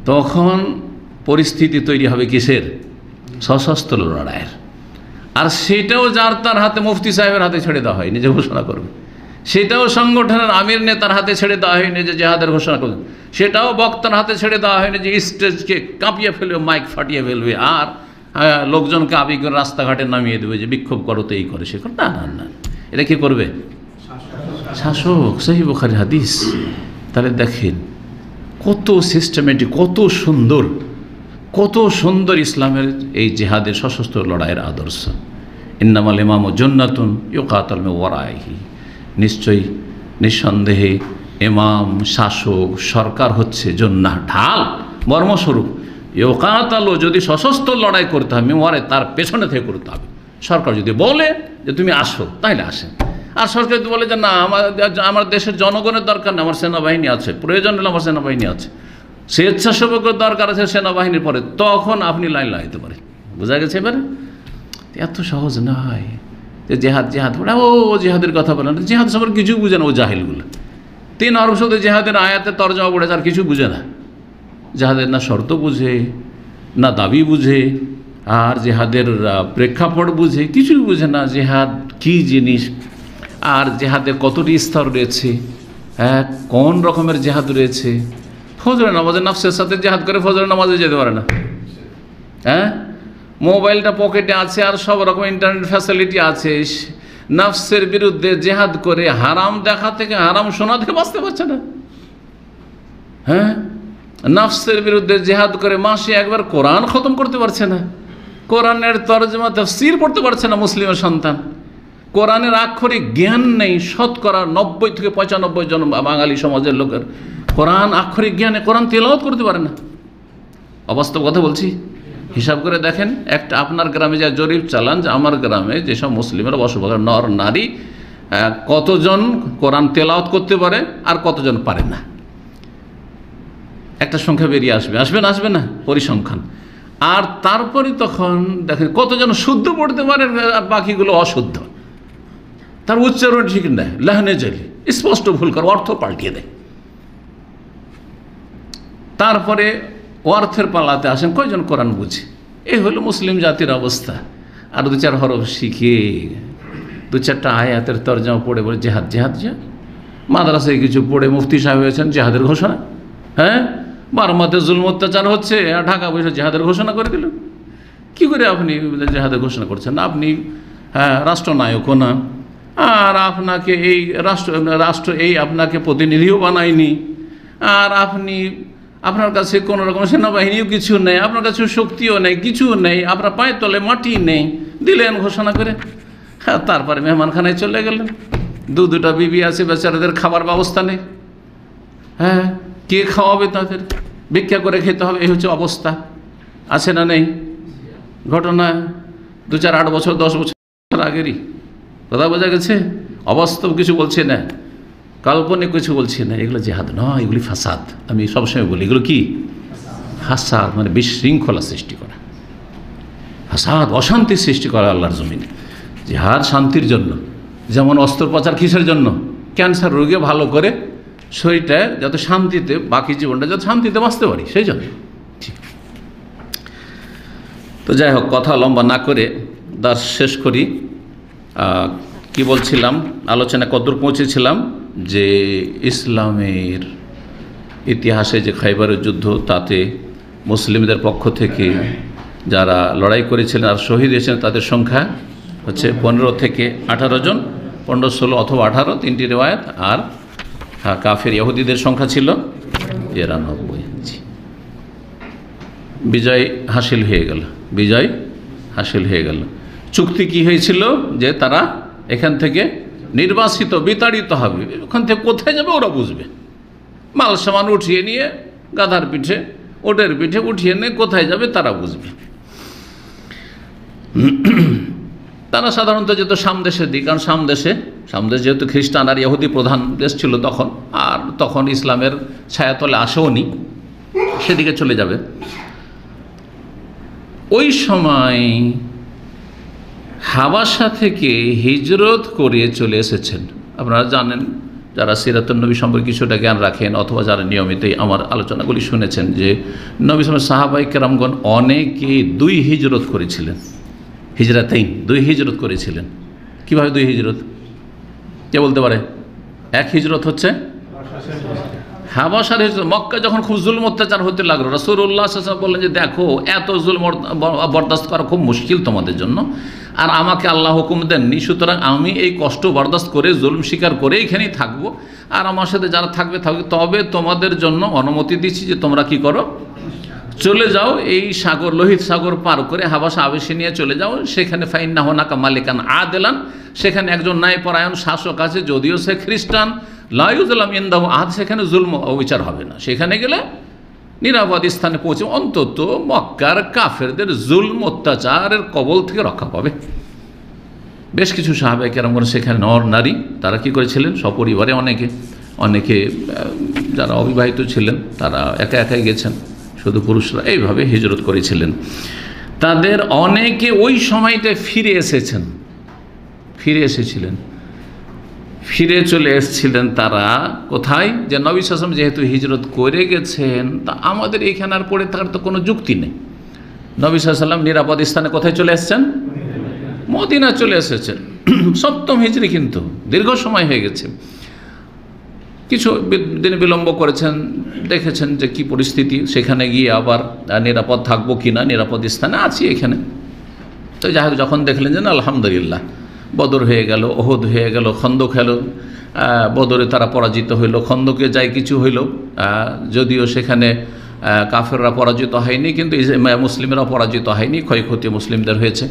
তখন পরিস্থিতি তৈরি হবে কিসের? সশস্ত্র লড়াইয়ের। আর সেটাও যার তার হাতে, মুফতি সাহেবের হাতে ছেড়ে দেওয়া হয়নি যে ঘোষণা করবে, সেটাও সংগঠনের আমির নেতার হাতে ছেড়ে দেওয়া হয়নি যে জেহাদের ঘোষণা করবে, সেটাও বক্তার হাতে ছেড়ে দেওয়া হয়নি যে স্টেজকে কাঁপিয়ে ফেলবে, মাইক ফাটিয়ে ফেলবে আর লোকজনকে আবেগ করে রাস্তাঘাটে নামিয়ে দেবে যে বিক্ষোভ করো তো এই করে সে করে। না, এটা কি করবে? শাসক। সহিহ বুখারী হাদিস। তাহলে দেখেন কত সিস্টেমেটিক, কত সুন্দর ইসলামের এই জেহাদের সশস্ত্র লড়াইয়ের আদর্শ। ইন্নামাল ইমামু জান্নাতুন ইউকাতাল মিন ওয়ারাইহি। নিশ্চয়ই, নিঃসন্দেহে ইমাম, শাসক, সরকার হচ্ছে জন্নাহ, ঢাল, মর্মস্বরূপ। ইউকাতালু, যদি সশস্ত্র লড়াই করতে হয়, মিওয়ারে, তার পেছনে থেকে করতে হবে। সরকার যদি বলে যে তুমি আসো, তাহলে আসে। আর সরকার যদি বলে যে না, আমার দেশের জনগণের দরকার নেই, আমার সেনাবাহিনী আছে, প্রয়োজন হলে আমার সেনাবাহিনী আছে, স্বেচ্ছাসেবকের দরকার আছে সেনাবাহিনীর পরে, তখন আপনি লাইন লাগাইতে পারেন। বোঝা গেছে? এবারে এত সহজ নয় যে জেহাদ বলে, ও জেহাদের কথা বলে না, জেহাদ সম্পর্কে কিছু বুঝে না ও জাহিলগুলো। 3 আরব শুধু জেহাদের আয়াতের তরজমা পড়েছে, আর কিছু বুঝে না। জেহাদের না শর্ত বুঝে, না দাবি বুঝে, আর জেহাদের প্রেক্ষাপট বুঝে, কিছুই বুঝে না। জেহাদ কী জিনিস, আর জেহাদের কতটি স্তর রয়েছে, কোন রকমের জেহাদ রয়েছে। ফজরের নামাজে নফসের সাথে জেহাদ করে ফজরের নামাজে যেতে পারে না। মোবাইলটা পকেটে আছে আর সব রকম ইন্টারনেট ফ্যাসিলিটি আছে, নফসের বিরুদ্ধে জেহাদ করে হারাম দেখা থেকে, হারাম শোনা থেকে বাঁচতে পারছে না। নফসের বিরুদ্ধে জেহাদ করে মাসে একবার কোরআন খতম করতে পারছে না, কোরআনের তরজমা তাফসীর পড়তে পারছে না মুসলিমের সন্তান। কোরআনের আক্ষরিক জ্ঞান নেই শতকরা 90 থেকে 95 জন বাঙালি সমাজের লোকের। কোরআন আক্ষরিক জ্ঞানে কোরআন তেলাওয়াত করতে পারে না। অবাস্তব কথা বলছি। হিসাব করে দেখেন, একটা আপনার গ্রামে যা জরিপ চালান যে আমার গ্রামে যেসব মুসলিমের বসবাস, নর নারী, কতজন কোরআন তেলাওয়াত করতে পারে আর কতজন পারে না। একটা সংখ্যা বেরিয়ে আসবে না পরিসংখ্যান। আর তারপরে তখন দেখেন কতজন শুদ্ধ পড়তে পারে আর বাকিগুলো অশুদ্ধ। তার উচ্চারণ ঠিক নেয়, লাহনে জালি, স্পষ্ট ভুল করে অর্থ পাল্টিয়ে দেয়। তারপরে অর্থের পালাতে আসেন কয়জন কোরআন বুঝে। এই হলো মুসলিম জাতির অবস্থা। আর 2-4 হরফ শিখে 2-4টা আয়াতের তরজমা পড়ে বলে জেহাদ। মাদ্রাসায় কিছু পড়ে মুফতি সাহেব হয়েছেন, জেহাদের ঘোষণা। বারমাতে জুলম অত্যাচার হচ্ছে আর ঢাকা বসে জেহাদের ঘোষণা করে দিল। কী করে আপনি জেহাদের ঘোষণা করছেন? আপনি রাষ্ট্রনায়কও না, আর আপনাকে এই রাষ্ট্র এই আপনাকে প্রতিনিধিও বানায়নি, আর আপনার কাছে কোনো রকম সেনাবাহিনীও কিছু নেই, আপনার কাছে শক্তিও নেই, কিছু নেই, আপনার পায়ের তলে মাটি নেই, দিলেন ঘোষণা করে। তারপরে মেহমানখানায় চলে গেলেন। 2-2টা বিবি আছে, বেচারাদের খাবার ব্যবস্থা নেই। কে খাওয়াবে তাদের? ভিক্ষা করে খেতে হবে। এই হচ্ছে অবস্থা। আছে না নেই? ঘটনা 2-4 8 বছর 10 বছর আগেরই কথা। বোঝা গেছে? অবাস্তব কিছু বলছে না, কাল্পনিক কিছু বলছে না। এগুলো জেহাদ নয়, এগুলি ফাসাদ। আমি সবসময় বলি এগুলো কি ফাসাদ, মানে বিশৃঙ্খলা সৃষ্টি করা, ফাসাদ, অশান্তি সৃষ্টি করা আল্লাহর জমিনে। জেহাদ শান্তির জন্য। যেমন অস্ত্রোপচার কিসের জন্য? ক্যান্সার রোগী ভালো করে শরীরটা যাতে শান্তিতে, বাকি জীবনটা যাতে শান্তিতে বাঁচতে পারি, সেই জন্য। তো যাই হোক, কথা লম্বা না করে দাস শেষ করি। কি বলছিলাম, আলোচনা কতদূর পৌঁছেছিলাম যে ইসলামের ইতিহাসে যে খাইবারের যুদ্ধ, তাতে মুসলিমদের পক্ষ থেকে যারা লড়াই করেছিলেন আর শহীদ হয়েছেন তাদের সংখ্যা হচ্ছে 15 থেকে 18 জন, 15-16 অথবা 18, 3টি রিওয়ায়াত। আর হ্যাঁ, কাফের ইহুদিদের সংখ্যা ছিল 93। বিজয় হাসিল হয়ে গেল, বিজয় হাসিল হয়ে গেল। চুক্তি কি হয়েছিল যে তারা এখান থেকে নির্বাসিত, বিতাড়িত হবে। ওখান থেকে কোথায় যাবে ওরা বুঝবে। মাল সামান উঠিয়ে নিয়ে গাধার পিঠে, ওটের পিঠে উঠিয়ে নিয়ে কোথায় যাবে তারা বুঝবে। তারা সাধারণত যেত সামদেশের দিক, কারণ সামদেশ যেহেতু খ্রিস্টান আর ইহুদি প্রধান দেশ ছিল তখন, আর তখন ইসলামের ছায়াতলে আসেওনি, সেদিকে চলে যাবে। ওই সময় হাবাসা থেকে হিজরত করে চলে এসেছেন। আপনারা জানেন, যারা সিরাতুন নবী সম্পর্কে কিছুটা জ্ঞান রাখেন অথবা যারা নিয়মিতই আমার আলোচনাগুলি শুনেছেন, যে নবী সাহাবায়ে কেরামগণ অনেকে 2 হিজরত করেছিলেন। হিজরাতাইন, 2 হিজরত করেছিলেন। কীভাবে 2 হিজরত? কে বলতে পারে? 1 হিজরত হচ্ছে হাবাসার হিজরত। মক্কা যখন খুব জুলম অত্যাচার হতে লাগলো, রাসূলুল্লাহ সাল্লাল্লাহু আলাইহি ওয়াসাল্লাম বললেন যে দেখো, এত জুলম বরদাস্ত করা খুব মুশকিল তোমাদের জন্য, আর আমাকে আল্লাহ হুকুম দেননি, সুতরাং আমি এই কষ্ট বরদাস্ত করে জুলম স্বীকার করে এখানেই থাকবো, আর আমার সাথে যারা থাকবে থাকবে, তবে তোমাদের জন্য অনুমতি দিচ্ছি যে তোমরা কি করো, চলে যাও এই সাগর, লোহিত সাগর পার করে হাবাসা আবিসিনিয়া চলে যাও। সেখানে ফাইন্না হুনাকা মালিকান আদেলান, সেখানে একজন ন্যায়পরায়ণ শাসক আছে, যদিও সে খ্রিস্টান, লা ইউযলাম ইনদাহু আহাদ, সেখানে জুলম অবিচার হবে না। সেখানে গেলে নিরাপদ স্থানে পৌঁছে অন্তত মক্কার কাফেরদের জুলম অত্যাচারের কবল থেকে রক্ষা পাবে। বেশ কিছু সাহাবায়ে কেরামগণ সেখানে নর নারী তারা কি করেছিলেন, সপরিবারে, অনেকে যারা অবিবাহিত ছিলেন তারা একা একাই গেছেন, শুধু পুরুষরা এইভাবে হিজরত করেছিলেন। তাদের অনেকে ওই সময়টায় ফিরে এসেছিলেন, ফিরে চলে এসেছিলেন। তারা কোথায়? যে নবী সাল্লাল্লাহু আলাইহি ওয়াসাল্লাম যেহেতু হিজরত করে গেছেন, তা আমাদের এখানে আর পড়ে থাকার তো কোনো যুক্তি নেই। নবী সাল্লাল্লাহু আলাইহি ওয়াসাল্লাম নিরাপদ স্থানে কোথায় চলে এসেছেন? মদিনা চলে এসেছেন। 7ম হিজরি, কিন্তু দীর্ঘ সময় হয়ে গেছে। কিছু দিন বিলম্ব করেছেন, দেখেছেন যে কি পরিস্থিতি, সেখানে গিয়ে আবার নিরাপদ থাকবো কি না, নিরাপদ স্থানে আছি এখানে। তো যাই হোক, যখন দেখলেন যে না আলহামদুলিল্লাহ, বদর হয়ে গেল, ওহদ হয়ে গেল, খন্দক হলো, বদরে তারা পরাজিত হইল, খন্দকে যাই কিছু হইল, যদিও সেখানে কাফেররা পরাজিত হয়নি, কিন্তু মুসলিমরা পরাজিত হয়নি, ক্ষয়ক্ষতি মুসলিমদের হয়েছে।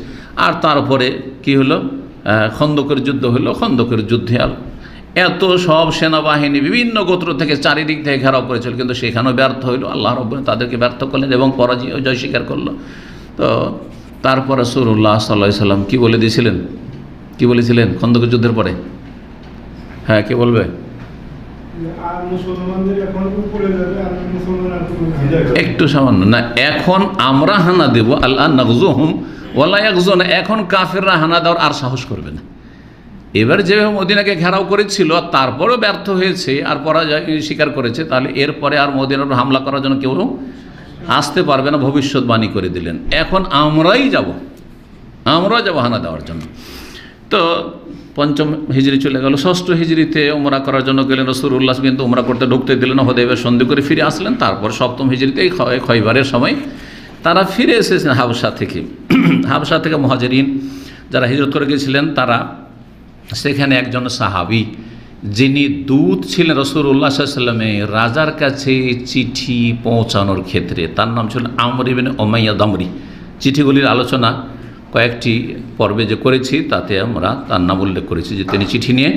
আর তারপরে কি হলো, খন্দকের যুদ্ধ হলো। খন্দকের যুদ্ধে এত সব সেনাবাহিনী বিভিন্ন গোত্র থেকে চারিদিক থেকে ঘেরাও করেছিল, কিন্তু সেখানেও ব্যর্থ হইল। আল্লাহ রাব্বুল তাদেরকে ব্যর্থ করলেন এবং জয় স্বীকার করলো। তো তারপর রাসূলুল্লাহ সাল্লাল্লাহু আলাইহি ওয়াসাল্লাম কি বলে দিয়েছিলেন, কি বলেছিলেন খন্দকের যুদ্ধের পরে? হ্যাঁ, কে বলবে? একটু সামান্য না, এখন আমরা হানা দেব, আল্লাহ নাগজুহুম ওয়ালা ইয়াগজুনা, এখন কাফেররা হানা দেওয়ার আর সাহস করবে না। এবার যেভাবে মদিনাকে ঘেরাও করেছিল, তারপরেও ব্যর্থ হয়েছে আর পরাজয় স্বীকার করেছে, তাহলে এরপরে আর মদিনার হামলা করার জন্য কেউ আসতে পারবে না, ভবিষ্যৎবাণী করে দিলেন। এখন আমরাই যাব হানা দেওয়ার জন্য। তো 5ম হিজরি চলে গেল। 6ষ্ঠ হিজরিতে উমরা করার জন্য গেলেন রাসূলুল্লাহ, কিন্তু উমরা করতে ঢুকতে দিলেন না, হুদায়বিয়ার সন্ধি করে ফিরে আসলেন। তারপর 7ম হিজরিতে খয়বারের সময় তারা ফিরে এসেছেন হাবশা থেকে মুহাজিরিন যারা হিজরত করে গিয়েছিলেন, তারা সেখানে একজন সাহাবী যিনি দূত ছিলেন রাসূলুল্লাহ সাল্লাল্লাহু আলাইহি ওয়াসাল্লামের রাজার কাছে চিঠি পৌঁছানোর ক্ষেত্রে, তার নাম ছিল আমর ইবনে উমাইয়া দামরি। চিঠিগুলির আলোচনা কয়েকটি পর্বে যে করেছি তাতে আমরা তার নাম উল্লেখ করেছি যে তিনি চিঠি নিয়ে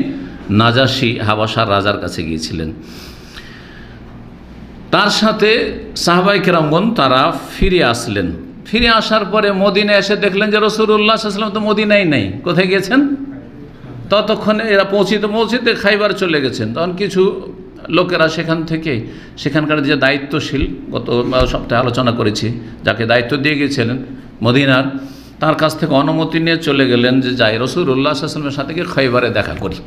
নাজাশি হাবাসার রাজার কাছে গিয়েছিলেন। তার সাথে সাহাবায়ে কেরামগণ তারা ফিরে আসলেন। ফিরে আসার পরে মদিনায় এসে দেখলেন যে রাসূলুল্লাহ সাল্লাল্লাহু আলাইহি ওয়াসাল্লাম তো মদিনায় নেই, কোথায় গেছেন? ততক্ষণে এরা পৌঁছিতে খাইবার চলে গেছেন। তখন কিছু লোকেরা সেখানকার যে দায়িত্বশীল, গত সপ্তাহে আলোচনা করেছি, যাকে দায়িত্ব দিয়ে গিয়েছিলেন মদিনার, তার কাছ থেকে অনুমতি নিয়ে চলে গেলেন যে যাই রাসূলুল্লাহ সাল্লাল্লাহু আলাইহি ওয়াসাল্লামের সাথে গিয়ে খাইবারে দেখা করি,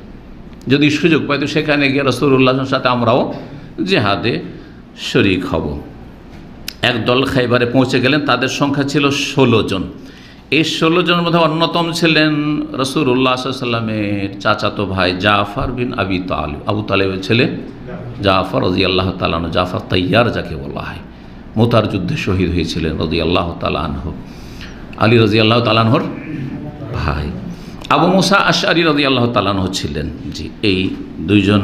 যদি সুযোগ পাই তো সেখানে গিয়ে রাসূলুল্লাহর সাথে আমরাও জিহাদে শরীক হব। একদল খাইবারে পৌঁছে গেলেন, তাদের সংখ্যা ছিল 16 জন। এই 16 জনের মধ্যে অন্যতম ছিলেন রাসূলুল্লাহ সাল্লাল্লাহু আলাইহি ওয়াসাল্লামের চাচাতো ভাই জাফর বিন আবি তালিব, আবু তালেবের ছেলে জাফর রাদিয়াল্লাহু তাআলা আনহু, জাফর তাইয়ার যাকে বলা হয়, মুতার যুদ্ধে শহীদ হয়েছিলেন রাদিয়াল্লাহু তাআলা আনহু, আলী রাদিয়াল্লাহু তাআলা আনহুর ভাই। আবু মুসা আশআরী রাদিয়াল্লাহু তাআলা আনহু ছিলেন। জি, এই দুইজন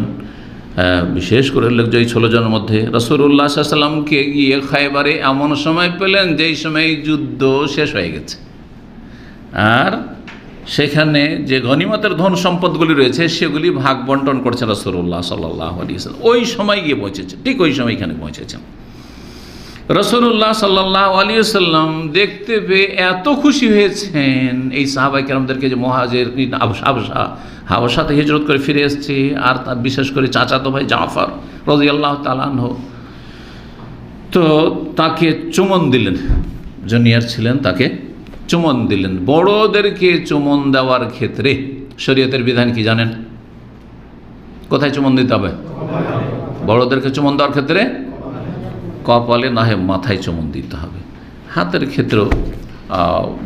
বিশেষ করে উল্লেখযোগ্য এই 16 জনের মধ্যে রাসূলুল্লাহ সাল্লাল্লাহু আলাইহি ওয়াসাল্লামকে গিয়ে খায়বারে এমন সময় পেলেন যেই সময় যুদ্ধ শেষ হয়ে গেছে, আর সেখানে যে গনিমতের ধন সম্পদগুলি রয়েছে সেগুলি ভাগ বন্টন করছেন রাসূলুল্লাহ সাল্লাল্লাহু আলাইহি ওয়াসাল্লাম। ওই সময় গিয়ে পৌঁছেছেন, ঠিক ওই সময় এখানে পৌঁছেছেন। রাসূলুল্লাহ সাল্লাল্লাহু আলাইহি ওয়াসাল্লাম দেখতে পেয়ে এত খুশি হয়েছেন এই সাহাবায়ে কেরামদেরকে যে মুহাজিরিন হাবশাতে হিজরত করে ফিরে এসেছে, আর তার বিশেষ করে চাচাতো ভাই জাফর রাদিয়াল্লাহু তাআলা আনহু, তো তাকে চুমন দিলেন, জুনিয়র ছিলেন তাকে চুমন দিলেন। বড়দেরকে চুমন দেওয়ার ক্ষেত্রে শরীয়তের বিধান কি জানেন? কোথায় চুমন দিতে হবে? বড়দেরকে চুমন দেওয়ার ক্ষেত্রে কপালে না হয় মাথায় চুমন দিতে হবে। হাতের ক্ষেত্রেও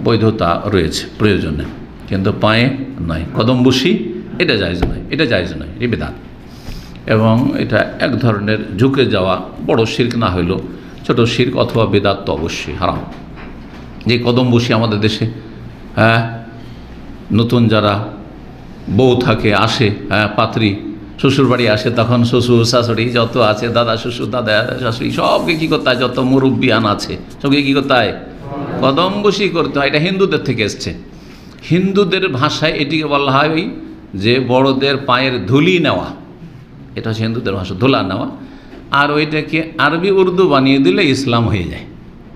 বৈধতা রয়েছে প্রয়োজনে, কিন্তু পায়ে নয়। কদম বসি এটা জায়েজ নয়, এটা জায়েজ নয়, এটা বিধান। এবং এটা এক ধরনের ঝুঁকে যাওয়া, বড় শিরক না হইলেও ছোট শিরক অথবা বিদআত তো অবশ্যই হারাম। যে কদম বসি আমাদের দেশে নতুন যারা বউ থাকে আসে, পাত্রী শ্বশুর বাড়ি আসে, তখন শ্বশুর শাশুড়ি যত আছে, দাদা শ্বশুর দাদা শাশুড়ি সবকে কী করতে হয়, যত মুরব্বিয়ান আছে সবকে কী করতে হয়? কদম বসি করতে হয়। এটা হিন্দুদের থেকে এসছে। হিন্দুদের ভাষায় এটিকে বলা হয় যে বড়দের পায়ের ধুলি নেওয়া, এটা হচ্ছে হিন্দুদের ভাষা, ধুলা নেওয়া। আর ওইটাকে আরবি উর্দু বানিয়ে দিলে ইসলাম হয়ে যায়।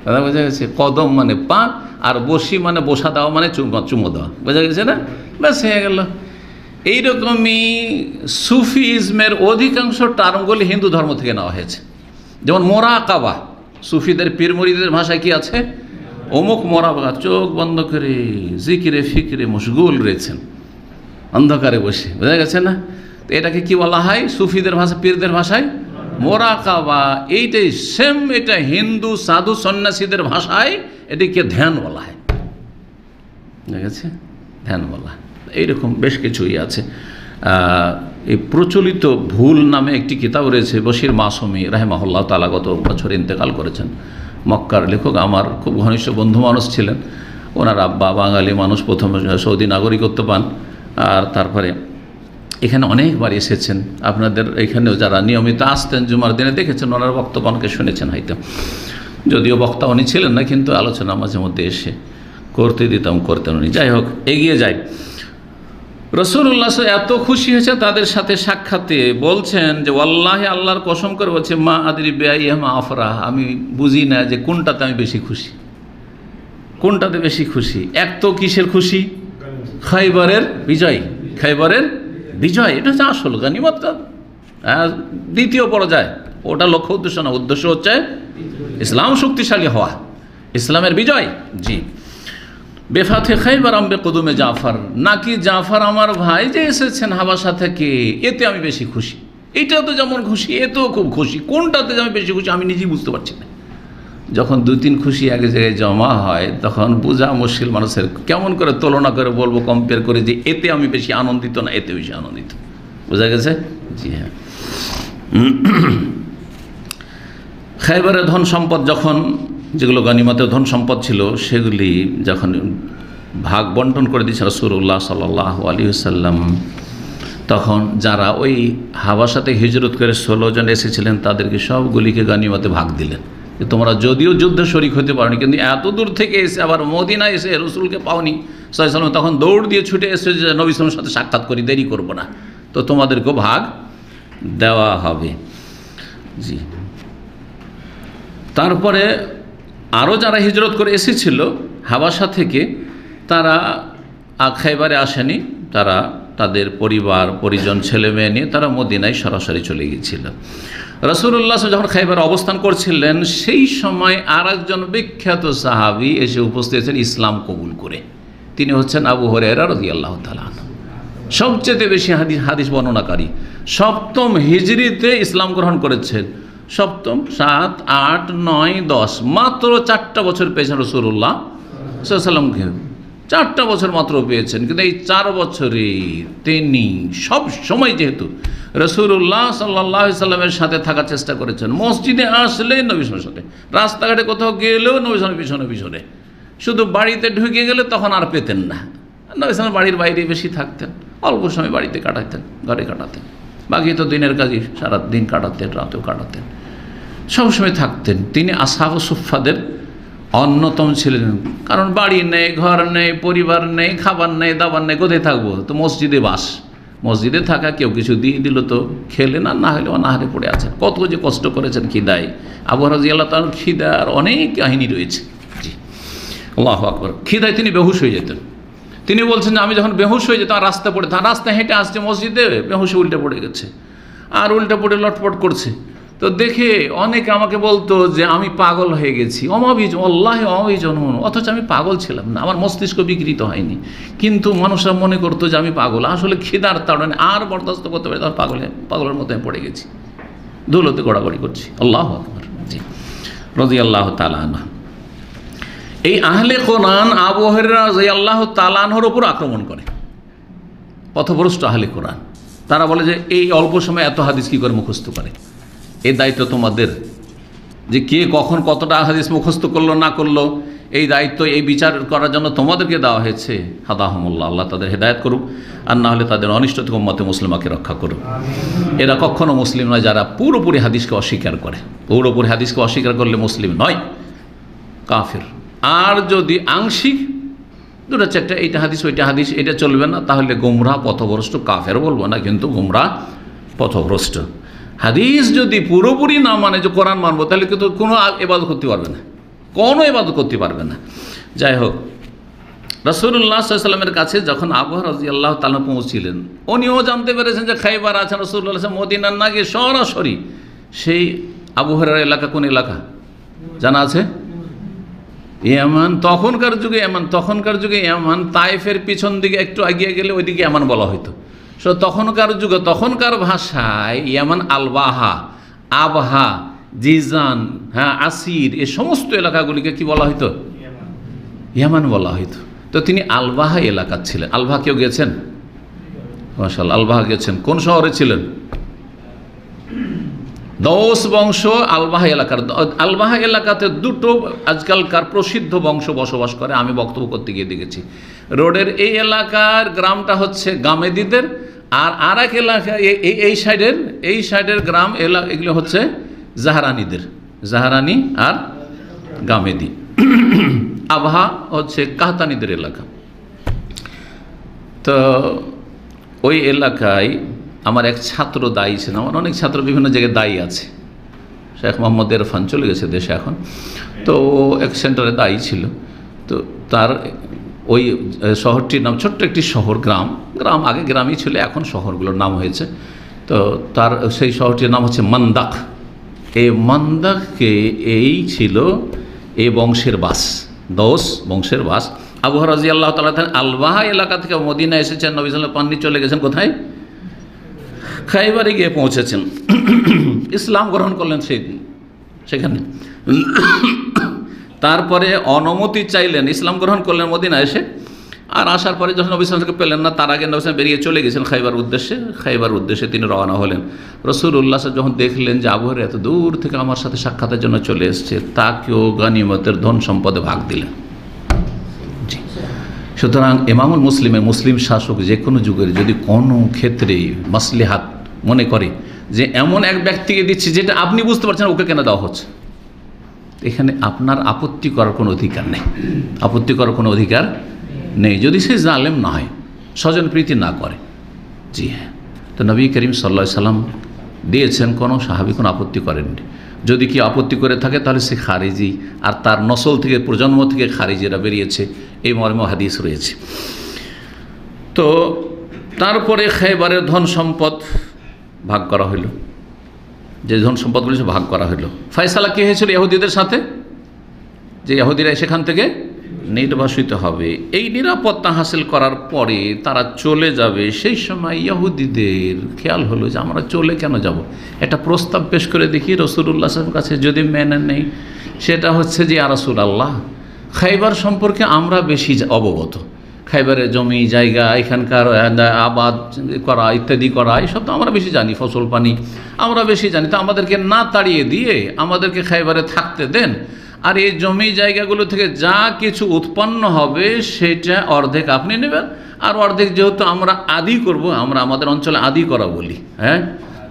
দাদা বোঝা গেছে? কদম মানে পা, আর বসি মানে বসা দেওয়া মানে চুমো দেওয়া, বোঝা গেছে না? ব্যাস হয়ে গেল। এইরকমই সুফিজমের অধিকাংশ টার্মগুলি হিন্দু ধর্ম থেকে নেওয়া হয়েছে। যেমন মোরাকাবা, সুফিদের পীর মুরিদের ভাষায় কি আছে? অমুক মোরাকাবা, চোখ বন্ধ করে জিকিরে ফিকিরে মশগুল রয়েছেন, অন্ধকারে বসে, বোঝা গেছে না? তো এটাকে কি বলা হয় সুফিদের ভাষা, পীরদের ভাষায়? মোরাকাবা। এইটাই সেম, এটা হিন্দু সাধু সন্ন্যাসীদের ভাষায় এটিকে ধ্যান বলা হয়, বুঝা গেছে? ধ্যান বলা হয়। এইরকম বেশ কিছুই আছে। এই প্রচলিত ভুল নামে একটি কিতাব রয়েছে, বশির মাসুমি রাহিমাহুল্লাহ তাআলা গত বছর ইন্তেকাল করেছেন, মক্কার লেখক, আমার খুব ঘনিষ্ঠ বন্ধু মানুষ ছিলেন। ওনার আব্বা বাঙালি মানুষ, প্রথমে সৌদি নাগরিকত্ব পান, আর তারপরে এখানে অনেকবার এসেছেন। আপনাদের এখানেও যারা নিয়মিত আসতেন জুমার দিনে দেখেছেন, ওনার বক্তব্য অনেকে শুনেছেন হয়তো, যদিও বক্তা উনি ছিলেন না, কিন্তু আলোচনা মাঝে মধ্যে এসে করতে দিতাম, করতেন উনি। যাই হোক, এগিয়ে যাই। রাসূলুল্লাহ এত খুশি হয়েছে তাদের সাথে সাক্ষাতে, বলছেন যে ওয়াল্লাহি, আল্লাহর কসম করে বলছে, মা আদরি বিআইহিমা আফরাহ, আমি বুঝি না যে কোনটাতে আমি বেশি খুশি, কোনটাতে বেশি খুশি। এক তো কিসের খুশি? খাইবারের বিজয়, খাইবারের বিজয়, এটা হচ্ছে আসল গনিমত। দ্বিতীয় পর্যায়ে ওটা লক্ষ্য উদ্দেশ্য না, উদ্দেশ্য হচ্ছে ইসলাম শক্তিশালী হওয়া, ইসলামের বিজয়। জি, বেফাতে খাইবার আম্বে কদমে জাফর, নাকি জাফর আমার ভাই যে এসেছেন হাবাসা থেকে, এতে আমি বেশি খুশি। এইটাও তো যেমন খুশি, এতেও খুব খুশি, কোনটাতে যে আমি বেশি খুশি আমি নিজেই বুঝতে পারছি না। যখন 2-3 খুশি এক জায়গায় জমা হয় তখন বোঝা মুশকিল মানুষের। কেমন করে তুলনা করে বলবো, কম্পেয়ার করে যে এতে আমি বেশি আনন্দিত না এতে বেশি আনন্দিত, বোঝা গেছে? জি হ্যাঁ। খাইবারের ধন সম্পদ যখন, যেগুলো গনিমতের ধন সম্পদ ছিল, সেগুলি যখন ভাগ বন্টন করে দিয়েছে রাসূলুল্লাহ সাল্লাল্লাহু আলাইহি ওয়াসাল্লাম, তখন যারা ওই হাবাসাতে হিজরত করে 16 জন এসেছিলেন তাদেরকে সবগুলিকে গনিমতে ভাগ দিলেন। যে তোমরা যদিও যুদ্ধে শরিক হতে পারোনি, কিন্তু এত দূর থেকে এসে আবার মদিনায় এসে রসুলকে পাওনি সাল্লাল্লাহু আলাইহি ওয়াসাল্লাম, তখন দৌড় দিয়ে ছুটে এসে যে নবী সাল্লাল্লাহু আলাইহি ওয়াসাল্লামের সাথে সাক্ষাৎ করি, দেরি করব না, তো তোমাদেরকেও ভাগ দেওয়া হবে। জি, তারপরে আরও যারা হিজরত করে এসেছিল হাবাসা থেকে, তারা খাইবারে আসেনি, তারা তাদের পরিবার পরিজন ছেলে মেয়ে নিয়ে তারা মদিনায় সরাসরি চলে গিয়েছিল। রাসূলুল্লাহ যখন খাইবারে অবস্থান করছিলেন, সেই সময় আর একজন বিখ্যাত সাহাবী এসে উপস্থিত হয়েছেন ইসলাম কবুল করে। তিনি হচ্ছেন আবু হুরায়রা রাদিয়াল্লাহু তাআলা আনহু, সবচেয়ে বেশি হাদিস বর্ণনাকারী। 7ম হিজরিতে ইসলাম গ্রহণ করেছেন। 7ম, 7, 8, 9, 10, মাত্র 4টা বছর পেয়েছেন রাসূলুল্লাহ সাল্লাল্লাহু আলাইহি ওয়াসাল্লামকে, 4টা বছর মাত্র পেয়েছেন। কিন্তু এই 4 বছরে তিনি সব সময় যেহেতু রাসূলুল্লাহ সাল্লাল্লাহু আলাইহি ওয়াসাল্লামের সাথে থাকার চেষ্টা করেছেন, মসজিদে আসলে নবী সাল্লাল্লাহু আলাইহি ওয়াসাল্লামের সাথে, রাস্তাঘাটে কোথাও গেলেও নবী সাল্লাল্লাহু আলাইহি ওয়াসাল্লামের পিছনে, শুধু বাড়িতে ঢুকে গেলে তখন আর পেতেন না, নবী সাল্লাল্লাহু বাড়ির বাইরে বেশি থাকতেন, অল্প সময় বাড়িতে কাটাতেন, ঘরে কাটাতেন, বাকি তো দিনের কাজে সারা দিন কাটাতেন, রাতেও কাটাতেন, সবসময় থাকতেন। তিনি আসহাব সুফফাদের অন্যতম ছিলেন, কারণ বাড়ি নেই, ঘর নেই, পরিবার নেই, খাবার নেই, দাবার নেই, কোথায় থাকবো? তো মসজিদে বাস, মসজিদে থাকা, কেউ কিছু দিয়ে দিল তো খেলেন, আর না হলে অনাহারে পড়ে আছেন। কত যে কষ্ট করেছেন খিদায়। আবু রাদিয়াল্লাহু তাআলা খিদার অনেক কাহিনী রয়েছে। জি, আল্লাহু আকবার। খিদায় তিনি বেহুশ হয়ে যেতেন। তিনি বলছেন যে আমি যখন বেহুশ হয়ে যেতাম, রাস্তা পড়ে, তার রাস্তা হেঁটে আসছে মসজিদে, বেহুশে উল্টে পড়ে গেছে, আর উল্টে পড়ে লটপট করছে। তো দেখে অনেকে আমাকে বলতো যে আমি পাগল হয়ে গেছি, আল্লাহি অমাবিজন, অথচ আমি পাগল ছিলাম না, আমার মস্তিষ্ক বিকৃত হয়নি, কিন্তু মানুষরা মনে করতো যে আমি পাগল। আসলে খিদার তাড়নে আর বরদাস্ত করতে পারে, তার পাগলের মতো আমি পড়ে গেছি, ধুলোতে গড়াগড়ি করছি। আল্লাহু আকবার। জি, রাদিয়াল্লাহু তাআলা আনহু। এই আহলে কোরআন আবু হুরায়রা রাদিয়াল্লাহু তাআলা আনহুর উপর আক্রমণ করে, পথভ্রষ্ট আহলে কোরআন। তারা বলে যে এই অল্প সময় এত হাদিস কী করে মুখস্থ করে? এই দায়িত্ব তোমাদের, যে কে কখন কতটা হাদিস মুখস্থ করলো না করলো, এই দায়িত্ব, এই বিচার করার জন্য তোমাদেরকে দেওয়া হয়েছে। হাদাহুমুল্লাহ, আল্লাহ তাদের হেদায়েত করুক, আর না হলে তাদের অনিষ্ট থেকে উম্মতে মুসলিমাকে রক্ষা করুক। এরা কখনো মুসলিম নয় যারা পুরোপুরি হাদিসকে অস্বীকার করে। পুরোপুরি হাদিসকে অস্বীকার করলে মুসলিম নয়, কাফের। আর যদি আংশিক দুটা চারটা, এইটা হাদিস ওইটা হাদিস, এটা চলবে না, তাহলে গোমরাহ পথভ্রষ্ট, কাফের বলবো না, কিন্তু গোমরাহ পথভ্রষ্ট। হাদিস যদি পুরোপুরি না মানে যে কোরআন মানবো, তাহলে কিন্তু কোনো ইবাদত করতে পারবে না, কোনো ইবাদত করতে পারবে না। যাই হোক, রাসূলুল্লাহ সাল্লাল্লাহু আলাইহি ওয়াসাল্লামের কাছে যখন আবু হুরায়রা রাদিয়াল্লাহু তাআলা পৌঁছছিলেন, উনিও জানতে পেরেছেন যে খাইবার আছেন রাসূলুল্লাহ, মদিনার না গিয়ে সরাসরি সেই আবু হুরায়রার এলাকা কোন এলাকা জানা আছে? ইয়ামান। তখনকার যুগে ইয়ামান তায়েফের পিছন দিকে একটু এগিয়ে গেলে ওইদিকে ইয়ামান বলা হতো। তখনকার যুগে, তখনকার ভাষায় ইয়ামান আলবাহা, আবহা, জিজান, হ্যাঁ, আসির, এই সমস্ত এলাকাগুলিকে কি বলা হতো? ইয়ামান বলা হতো। তো তিনি আলবাহা এলাকা ছিলেন। আলবাহা কেউ গেছেন? মাশাআল্লাহ, আলবাহা গেছেন। কোন শহরে ছিলেন? দৌস বংশ আলবাহা এলাকার। আলবাহা এলাকাতে দুটো আজকালকার প্রসিদ্ধ বংশ বসবাস করে, আমি বক্তব্য করতে গিয়ে দেখেছি। রোডের এই এলাকার গ্রামটা হচ্ছে গামেদিদের, আর এক এলাকা এই সাইডের গ্রাম এগুলো হচ্ছে জাহারানিদের, জাহারানি আর গামেদি। আবহা হচ্ছে কাহতানিদের এলাকা। তো ওই এলাকায় আমার এক ছাত্র দায়ী ছিলেন। আমার অনেক ছাত্র বিভিন্ন জায়গায় দায়ী আছে। শেখ মোহাম্মদ ইরফান চলে গেছে দেশে এখন। তো এক সেন্টারে দায়ী ছিল। তো তার ওই শহরটির নাম, ছোট্ট একটি শহর, গ্রাম আগে গ্রামই ছিল, এখন শহরগুলোর নাম হয়েছে। তো তার সেই শহরটির নাম হচ্ছে মান্দাক। এই মান্দাককে এই ছিল এই বংশের বাস, দৌস বংশের বাস। আবু হুরায়রা রাদিয়াল্লাহু তাআলা আলবাহা এলাকা থেকে মদিনা এসেছেন, নবী সাল্লাল্লাহু আলাইহি ওয়াসাল্লাম পান্নি চলে গেছেন কোথায়? খাইবারে গিয়ে পৌঁছেছেন, ইসলাম গ্রহণ করলেন সেখানে। তারপরে অনুমতি চাইলেন, ইসলাম গ্রহণ করলেন মদিনা এসে। আর আসার পরে যখন নবী সাল্লাল্লাহু আলাইহি ওয়াসাল্লামকে পেলেন না, তার আগে নবী সাল্লাল্লাহু আলাইহি ওয়াসাল্লাম বেরিয়ে চলে গেছেন খাইবার উদ্দেশ্যে তিনি রওনা হলেন। রাসূলুল্লাহ যখন দেখলেন যে আবু হুরায়রা এত দূর থেকে আমার সাথে সাক্ষাতের জন্য চলে এসেছে, তাকেও গনিমতের ধন সম্পদে ভাগ দিলেন। সুতরাং ইমামুল মুসলিমের, মুসলিম শাসক যে কোনো যুগের যদি কোনো ক্ষেত্রে মাসলিহাত মনে করে যে এমন এক ব্যক্তিকে দিচ্ছে যেটা আপনি বুঝতে পারছেন ওকে কেন দেওয়া হচ্ছে, এখানে আপনার আপত্তি করার কোনো অধিকার নেই, আপত্তি করার কোনো অধিকার নেই, যদি সে জালেম না হয়, স্বজন প্রীতি না করে। জি হ্যাঁ, তো নবী করিম সাল্লাল্লাহু আলাইহি ওয়াসাল্লাম দিয়েছেন, কোনো সাহাবী কোনো আপত্তি করেননি। যদি কি আপত্তি করে থাকে তাহলে সে খারিজি, আর তার নসল থেকে, প্রজন্ম থেকে খারিজিরা বেরিয়েছে, এই মর্মে হাদিস রয়েছে। তো তারপরে খাইবারের ধন সম্পদ ভাগ করা হইল, যে ধন সম্পদগুলি ভাগ করা হইল। ফয়সালা কী হয়েছিল ইহুদিদের সাথে, যে ইহুদিরা সেখান থেকে নির্বাসিত হবে। এই নিরাপত্তা হাসিল করার পরে তারা চলে যাবে। সেই সময় ইহুদিদের খেয়াল হলো যে আমরা চলে কেন যাব, একটা প্রস্তাব পেশ করে দেখি রাসূলুল্লাহ সাল্লাল্লাহু আলাইহি ওয়াসাল্লামের কাছে, যদি মেনে নেই। সেটা হচ্ছে যে ইয়া রাসূলুল্লাহ, খাইবার সম্পর্কে আমরা বেশি অবগত, খাইবারের জমি জায়গা, এখানকার আবাদ করা ইত্যাদি করা, এইসব তো আমরা বেশি জানি, ফসল পানি আমরা বেশি জানি। তো আমাদেরকে না তাড়িয়ে দিয়ে আমাদেরকে খাইবারে থাকতে দেন, আর এই জমি জায়গাগুলো থেকে যা কিছু উৎপন্ন হবে সেটা অর্ধেক আপনি নেবেন, আর অর্ধেক যেহেতু আমরা আদি করব, আমরা আমাদের অঞ্চলে আদি করা বলি, হ্যাঁ,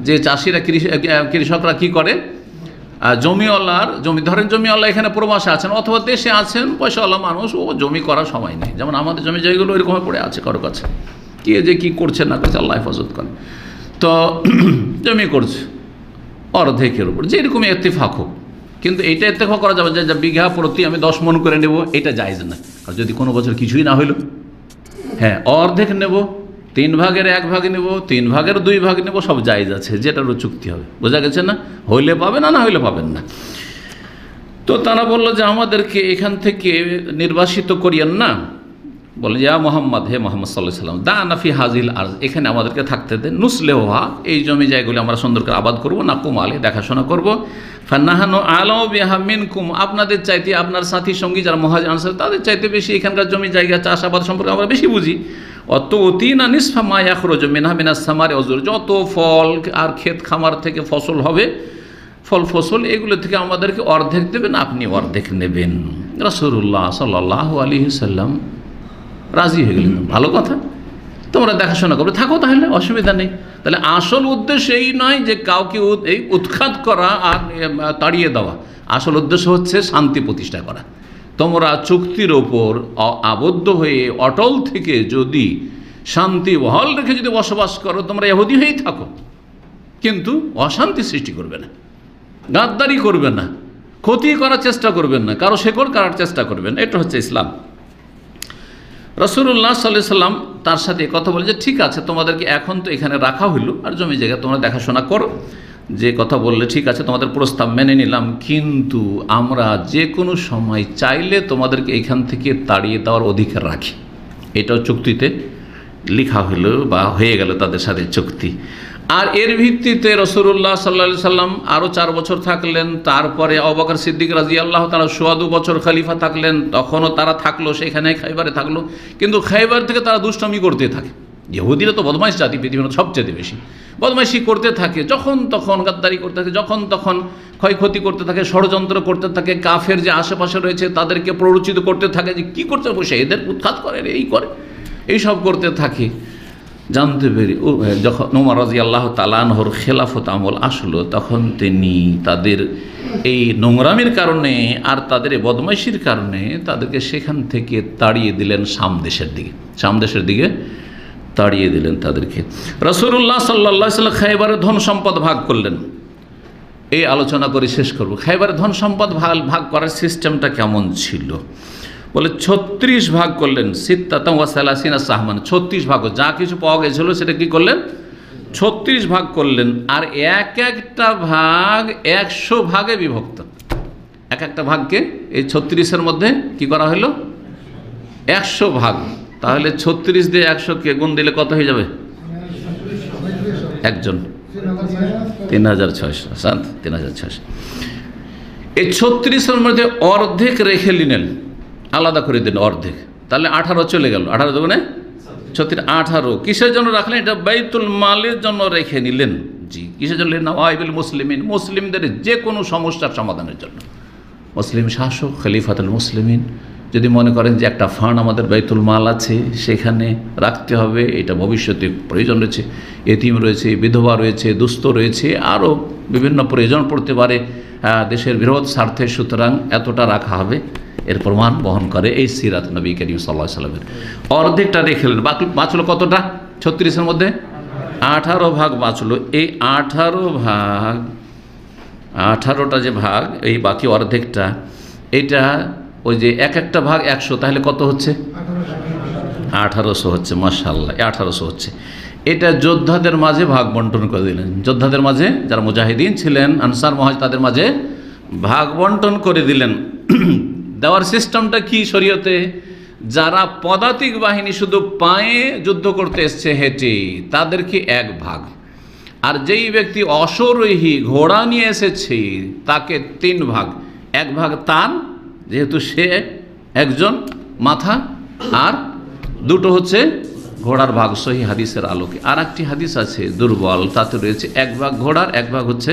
যে চাষিরা কৃষকরা কি করে, জমিওয়ালার জমি, ধরেন জমিওয়ালা এখানে প্রবাসে আছেন অথবা দেশে আছেন, পয়সাওয়ালা মানুষ, ও জমি করার সময় নেই, যেমন আমাদের জমি জায়গাগুলো এরকম পড়ে আছে কারো কাছে, কে যে কী করছে না করছে আল্লাহ হেফাজত করে, তো জমি করছে অর্ধেকের উপর, যে এরকম ইত্তেফাক হোক, কিন্তু এইটা ইত্তেফাক করা যাবে যে বিঘা প্রতি আমি 10 মণ করে নেব, এটা জায়েজ না। আর যদি কোনো বছর কিছুই না হইল, হ্যাঁ, অর্ধেক নেব, 3 ভাগের 1 ভাগ নেব, 3 ভাগের 2 ভাগ নেব, সব জায়েজ আছে, যেটারও চুক্তি হবে, বোঝা গেছে না? হইলে পাবেন, না হইলে পাবেন না। তো তারা বলল যে আমাদেরকে এখান থেকে নির্বাসিত করিয়েন না, বলে ইয়া মোহাম্মদ, হে মোহাম্মদ সাল্লাল্লাহু আলাইহি ওয়াসাল্লাম, দা নাফি হাজিল আরজ, এখানে আমাদেরকে থাকতে দেন, নুসলেহা, এই জমি জায়গাগুলি আমরা সুন্দর করে আবাদ করবো, না কুমালে দেখাশোনা করবো, ফান্নাহানু আলাউ বিহা মিনকুম, আপনাদের চাইতে, আপনার সাথী সঙ্গী যারা মুহাজির আনসার তাদের চাইতে বেশি এখানকার জমি জায়গা চাষাবাদ সম্পর্কে আমরা বেশি বুঝি। অত অতিনা নিসফা মা ইয়াখরুজু মিনহা মিনাস সামারি ওয়াজুর, যত ফল আর ক্ষেত খামার থেকে ফসল হবে, ফল ফসল, এগুলো থেকে আমাদেরকে অর্ধেক দেবেন, আপনি অর্ধেক নেবেন। রাসূলুল্লাহ সাল্লাল্লাহু আলাইহি ওয়াসাল্লাম রাজি হয়ে গেলেন, ভালো কথা, তোমরা দেখাশোনা করবে, থাকো তাহলে, অসুবিধা নেই। তাহলে আসল উদ্দেশ্য এই নয় যে কাউকে এই উৎখাত করা আর তাড়িয়ে দেওয়া, আসল উদ্দেশ্য হচ্ছে শান্তি প্রতিষ্ঠা করা। তোমরা চুক্তির ওপর আবদ্ধ হয়ে অটল থেকে যদি শান্তি বহাল রেখে যদি বসবাস করো, তোমরা ইহুদি হয়েই থাকো, কিন্তু অশান্তি সৃষ্টি করবে না, গাদ্দারি করবে না, ক্ষতি করার চেষ্টা করবেন না, কারো শেকড় কাটার চেষ্টা করবেন, এটা হচ্ছে ইসলাম। রাসূলুল্লাহ সাল্লাল্লাহু আলাইহি ওয়াসাল্লাম তার সাথে কথা বলে যে ঠিক আছে, তোমাদেরকে এখন তো এখানে রাখা হইলো, আর জমি জায়গা তোমরা দেখাশোনা করো, যে কথা বললে ঠিক আছে, তোমাদের প্রস্তাব মেনে নিলাম, কিন্তু আমরা যে কোনো সময় চাইলে তোমাদেরকে এখান থেকে তাড়িয়ে দেওয়ার অধিকার রাখি। এটাও চুক্তিতে লেখা হলো বা হয়ে গেল তাদের সাথে চুক্তি। আর এর ভিত্তিতে রাসূলুল্লাহ সাল্লাল্লাহু আলাইহি ওয়াসাল্লাম আরও 4 বছর থাকলেন, তারপরে আবু বকর সিদ্দিক রাদিয়াল্লাহু তাআলা 2 বছর খলিফা থাকলেন, তখনও তারা থাকলো সেখানে, খাইবারে থাকলো, কিন্তু খাইবার থেকে তারা দুষ্টামি করতে থাকে। ইহুদিরা তো বদমাইশ জাতি, পৃথিবীর সবচেয়ে বেশি বদমাইশি করতে থাকে, যখন তখন গাদ্দারি করতে থাকে, যখন তখন ক্ষয়ক্ষতি করতে থাকে, ষড়যন্ত্র করতে থাকে, কাফের যে আশেপাশে রয়েছে তাদেরকে প্ররোচিত করতে থাকে যে কী করছে বসে, এদের উৎখাত করে, এই করে, এইসব করতে থাকে। জানতে পেরে যখন ওমর রাদিয়াল্লাহু তাআলা আনহুর খেলাফত আমল আসলো, তখন তিনি তাদের এই নোংরামির কারণে আর তাদের এই বদমাইশির কারণে তাদেরকে সেখান থেকে তাড়িয়ে দিলেন শাম দেশের দিকে তাড়িয়ে দিলেন তাদেরকে। রাসূলুল্লাহ সাল্লাল্লাহু আলাইহি ওয়াসাল্লাম খায়বারের ধন সম্পদ ভাগ করলেন, এই আলোচনা করে শেষ করব। খায়বারের ধন সম্পদ ভাগ করার সিস্টেমটা কেমন ছিল, বলে 36 ভাগ করলেন, সিত্তাতাম ওয়া সালাসিনা সাহমান, 36 ভাগ, যা কিছু পাওয়া গেছিল সেটা কি করলেন, 36 ভাগ করলেন। আর এক একটা ভাগ 100 ভাগে বিভক্ত, এক একটা ভাগকে এই 36-এর মধ্যে কি করা হলো, 100 ভাগ। তাহলে 36 দিয়ে 100-কে গুণ দিলে কত হয়ে যাবে, একজন 3600, 3600। এই 36-এর মধ্যে অর্ধেক রেখে নিলেন, আলাদা করে দিন অর্ধেক, তাহলে 18 চলে গেল, 18 দুগুণে 36, 18 কিসের জন্য রাখলেন, এটা বাইতুল মালের জন্য রেখে নিলেন। জি, কিসের জন্য? নওয়াইবুল মুসলিমিন, মুসলিমদের যে কোনো সমস্যার সমাধানের জন্য। মুসলিম শাসক খলিফাতুল মুসলিমিন যদি মনে করেন যে একটা ফান্ড আমাদের বাইতুল মাল আছে, সেখানে রাখতে হবে, এটা ভবিষ্যতে প্রয়োজন রয়েছে, এতিম রয়েছে, বিধবা রয়েছে, দুস্থ রয়েছে, আরও বিভিন্ন প্রয়োজন পড়তে পারে দেশের বৃহৎ স্বার্থে, সুতরাং এতটা রাখা হবে, এর প্রমাণ বহন করে এই সিরাত নবী করিম সাল্লাল্লাহু আলাইহি ওয়াসাল্লামের। অর্ধেকটা রেখেলেন, বাঁচলো কতটা, 36-এর মধ্যে 18 ভাগ বাঁচলো। এই 18টা যে ভাগ, এই বাকি অর্ধেকটা, এটা ওই যে এক একটা ভাগ 100, তাহলে কত হচ্ছে, 1800 হচ্ছে। মাশাআল্লাহ, 1800 হচ্ছে। এটা যোদ্ধাদের মাঝে ভাগ বন্টন করে দিলেন, যোদ্ধাদের মাঝে, যারা মুজাহিদিন ছিলেন আনসার মুহাজির, তাদের মাঝে ভাগ বন্টন করে দিলেন। দেওয়ার সিস্টেমটা কি শরীয়তে, যারা পদাতিক বাহিনী শুধু পায়ে যুদ্ধ করতে এসছে হেঁটে, তাদেরকে 1 ভাগ, আর যেই ব্যক্তি অশ্বরোহী ঘোড়া নিয়ে এসেছে তাকে 3 ভাগ, 1 ভাগ তার, যেহেতু সে একজন মাথা, আর 2টো হচ্ছে ঘোড়ার ভাগ, সহি হাদিসের আলোকে। আর একটি হাদিস আছে দুর্বল, তাতে রয়েছে 1 ভাগ ঘোড়ার, 1 ভাগ হচ্ছে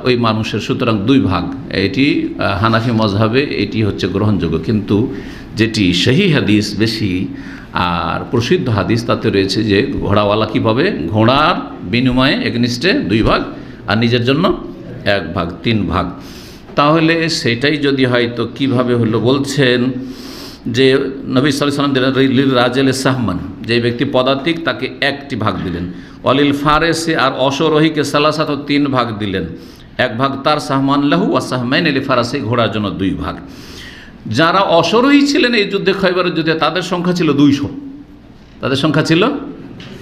ওই মানুষের, সুতরাং 2 ভাগ। এটি হানাফি মজহাবে এটি হচ্ছে গ্রহণযোগ্য, কিন্তু যেটি সহি হাদিস বেশি আর প্রসিদ্ধ হাদিস তাতে রয়েছে যে ঘোড়াওয়ালা কী পাবে, ঘোড়ার বিনিময়ে এগনিস্টে 2 ভাগ আর নিজের জন্য 1 ভাগ, 3 ভাগ। তাহলে সেটাই যদি হয় তো কীভাবে হলো, বলছেন যে নবী সাল্লাল্লাহু আলাইহি ওয়াসাল্লাম দিলেন রাজেল সাহমান, যে ব্যক্তি পদাতিক তাকে 1টি ভাগ দিলেন, অলিল ফারেসে আর অশ্বরোহীকে সালাসাত 3 ভাগ দিলেন, 1 ভাগ তার সাহমান লাহু ওয়া সাহমাইন আলি ফারাসে, ঘোড়ার জন্য 2 ভাগ। যারা অশ্বরোহী ছিলেন এই যুদ্ধে, খয়বরের যুদ্ধে, তাদের সংখ্যা ছিল 200, তাদের সংখ্যা ছিল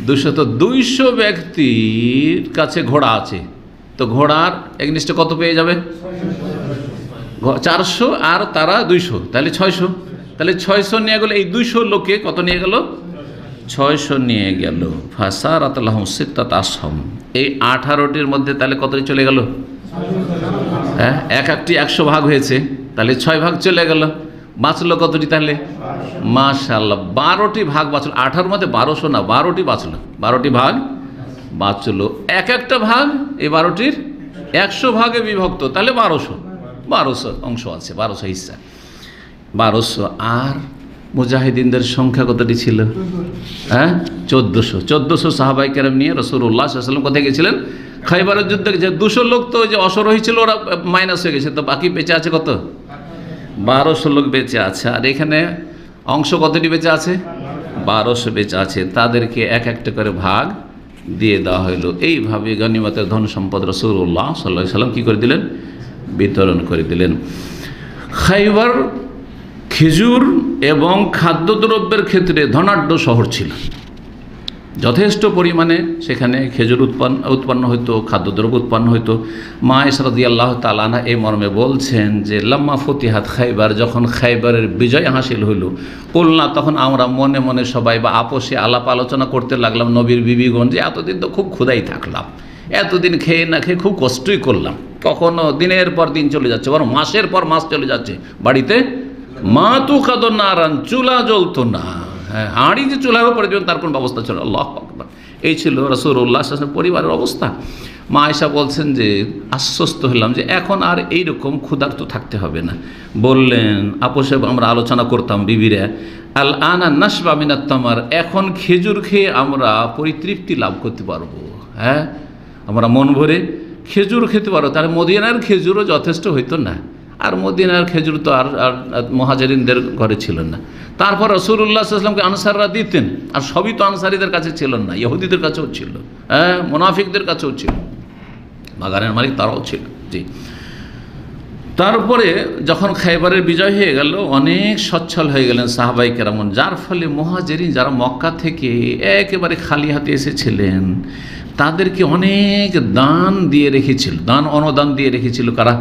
200। তো 200 ব্যক্তির কাছে ঘোড়া আছে, তো ঘোড়ার এগনিস্টে কত পেয়ে যাবে, 400 আর তারা 200, তাহলে 600। তাহলে 600 নিয়ে গেল, এই 200 লোকে কত নিয়ে গেল, 600 নিয়ে গেল। ফাসারাত লাহুম সিত্তাত আসহাম, এই 18টির মধ্যে তাহলে কতটি চলে গেল, হ্যাঁ, একটি 100 ভাগ হয়েছে, তাহলে 6 ভাগ চলে গেল। বাঁচলো কতটি তাহলে, মাশাআল্লাহ 12টি ভাগ বাঁচলো। 18 মধ্যে 1200 না, 12টি বাঁচলো, 12টি ভাগ বাঁচলো। একটা ভাগ এই 12টির 100 ভাগে বিভক্ত, তাহলে 1200 অংশ আছে, 1200 হিস্সা, 1200। আর মুজাহিদিনদের সংখ্যা কতটি ছিল, হ্যাঁ 1400 সাহাবায়ে কেরাম নিয়ে রাসূলুল্লাহ সাল্লাল্লাহু আলাইহি ওয়াসাল্লাম কোথায় গেছিলেন, খাইবারের যুদ্ধে। যে 200 লোক তো যে অশ্বরোহী ছিল ওরা মাইনাস হয়ে গেছে, তো বাকি বেঁচে আছে কত, 1200 লোক বেঁচে আছে। আর এখানে অংশ কতটি বেঁচে আছে, 1200 বেঁচে আছে, তাদেরকে একটা করে ভাগ দিয়ে দেওয়া হইলো। এইভাবে গনিমতের ধন সম্পদ রাসূলুল্লাহ সাল্লাল্লাহু আলাইহি ওয়াসাল্লাম কী করে দিলেন, বিতরণ করে দিলেন। খাইবার খেজুর এবং খাদ্যদ্রব্যের ক্ষেত্রে ধনাঢ্য শহর ছিল, যথেষ্ট পরিমাণে সেখানে খেজুর উৎপন্ন হইতো, খাদ্যদ্রব্য উৎপন্ন হইতো। মা আয়েশা রাদিয়াল্লাহু তাআলা আনহা এই মর্মে বলছেন যে লাম্মা ফতিহাত খাইবার, যখন খাইবারের বিজয় হাসিল হইল, কুলনা, তখন আমরা মনে মনে সবাই বা আপোষে আলাপ আলোচনা করতে লাগলাম, নবীর বিবিগণ, যে এতদিন তো খুব ক্ষুধাই থাকলাম, এতদিন খেয়ে না খেয়ে খুব কষ্টই করলাম, কখনো দিনের পর দিন চলে যাচ্ছে, বরং মাসের পর মাস চলে যাচ্ছে, বাড়িতে মা তু কাদর না রান, চুলা জ্বলতো না, হ্যাঁ হাঁড়ি যে চুলার উপরে যাবেন তার কোনো ব্যবস্থা ছিল। আল্লাহু আকবার। এই ছিল রাসূলুল্লাহ সাল্লাল্লাহু আলাইহি ওয়াসাল্লাম পরিবারের অবস্থা। মা আয়েশা বলছেন যে আশ্বস্ত হলাম যে এখন আর এইরকম ক্ষুধার্ত থাকতে হবে না। বললেন, আপোষে আমরা আলোচনা করতাম বিবিরা, আল আনা নাশবা মিনাত তামার, এখন খেজুর খেয়ে আমরা পরিতৃপ্তি লাভ করতে পারবো, হ্যাঁ আমরা মন ভরে খেজুর খেতে পারবো। তার মদিনার খেজুরও যথেষ্ট হইতো না, আর মদিনার খেজুর তো আর মুহাজিরিনদের ঘরে ছিল না। তারপর রাসূলুল্লাহ সাল্লাল্লাহু আলাইহি ওয়াসাল্লামকে আনসাররা দিতেন, আর সবই তো আনসারীদের কাছে ছিল না, ইহুদিদের কাছেও ছিল, হ্যাঁ মুনাফিকদের কাছেও ছিল, বাগানের মালিক তারাও ছিল। জি, তারপরে যখন খাইবারের বিজয় হয়ে গেল, অনেক সচ্ছল হয়ে গেলেন সাহাবায়ে কেরাম, যার ফলে মুহাজিরিন যারা মক্কা থেকে একেবারে খালি হাতে এসেছিলেন তাদেরকে অনেক দান দিয়ে রেখেছিল, দান অনুদান দিয়ে রেখেছিল। কারা?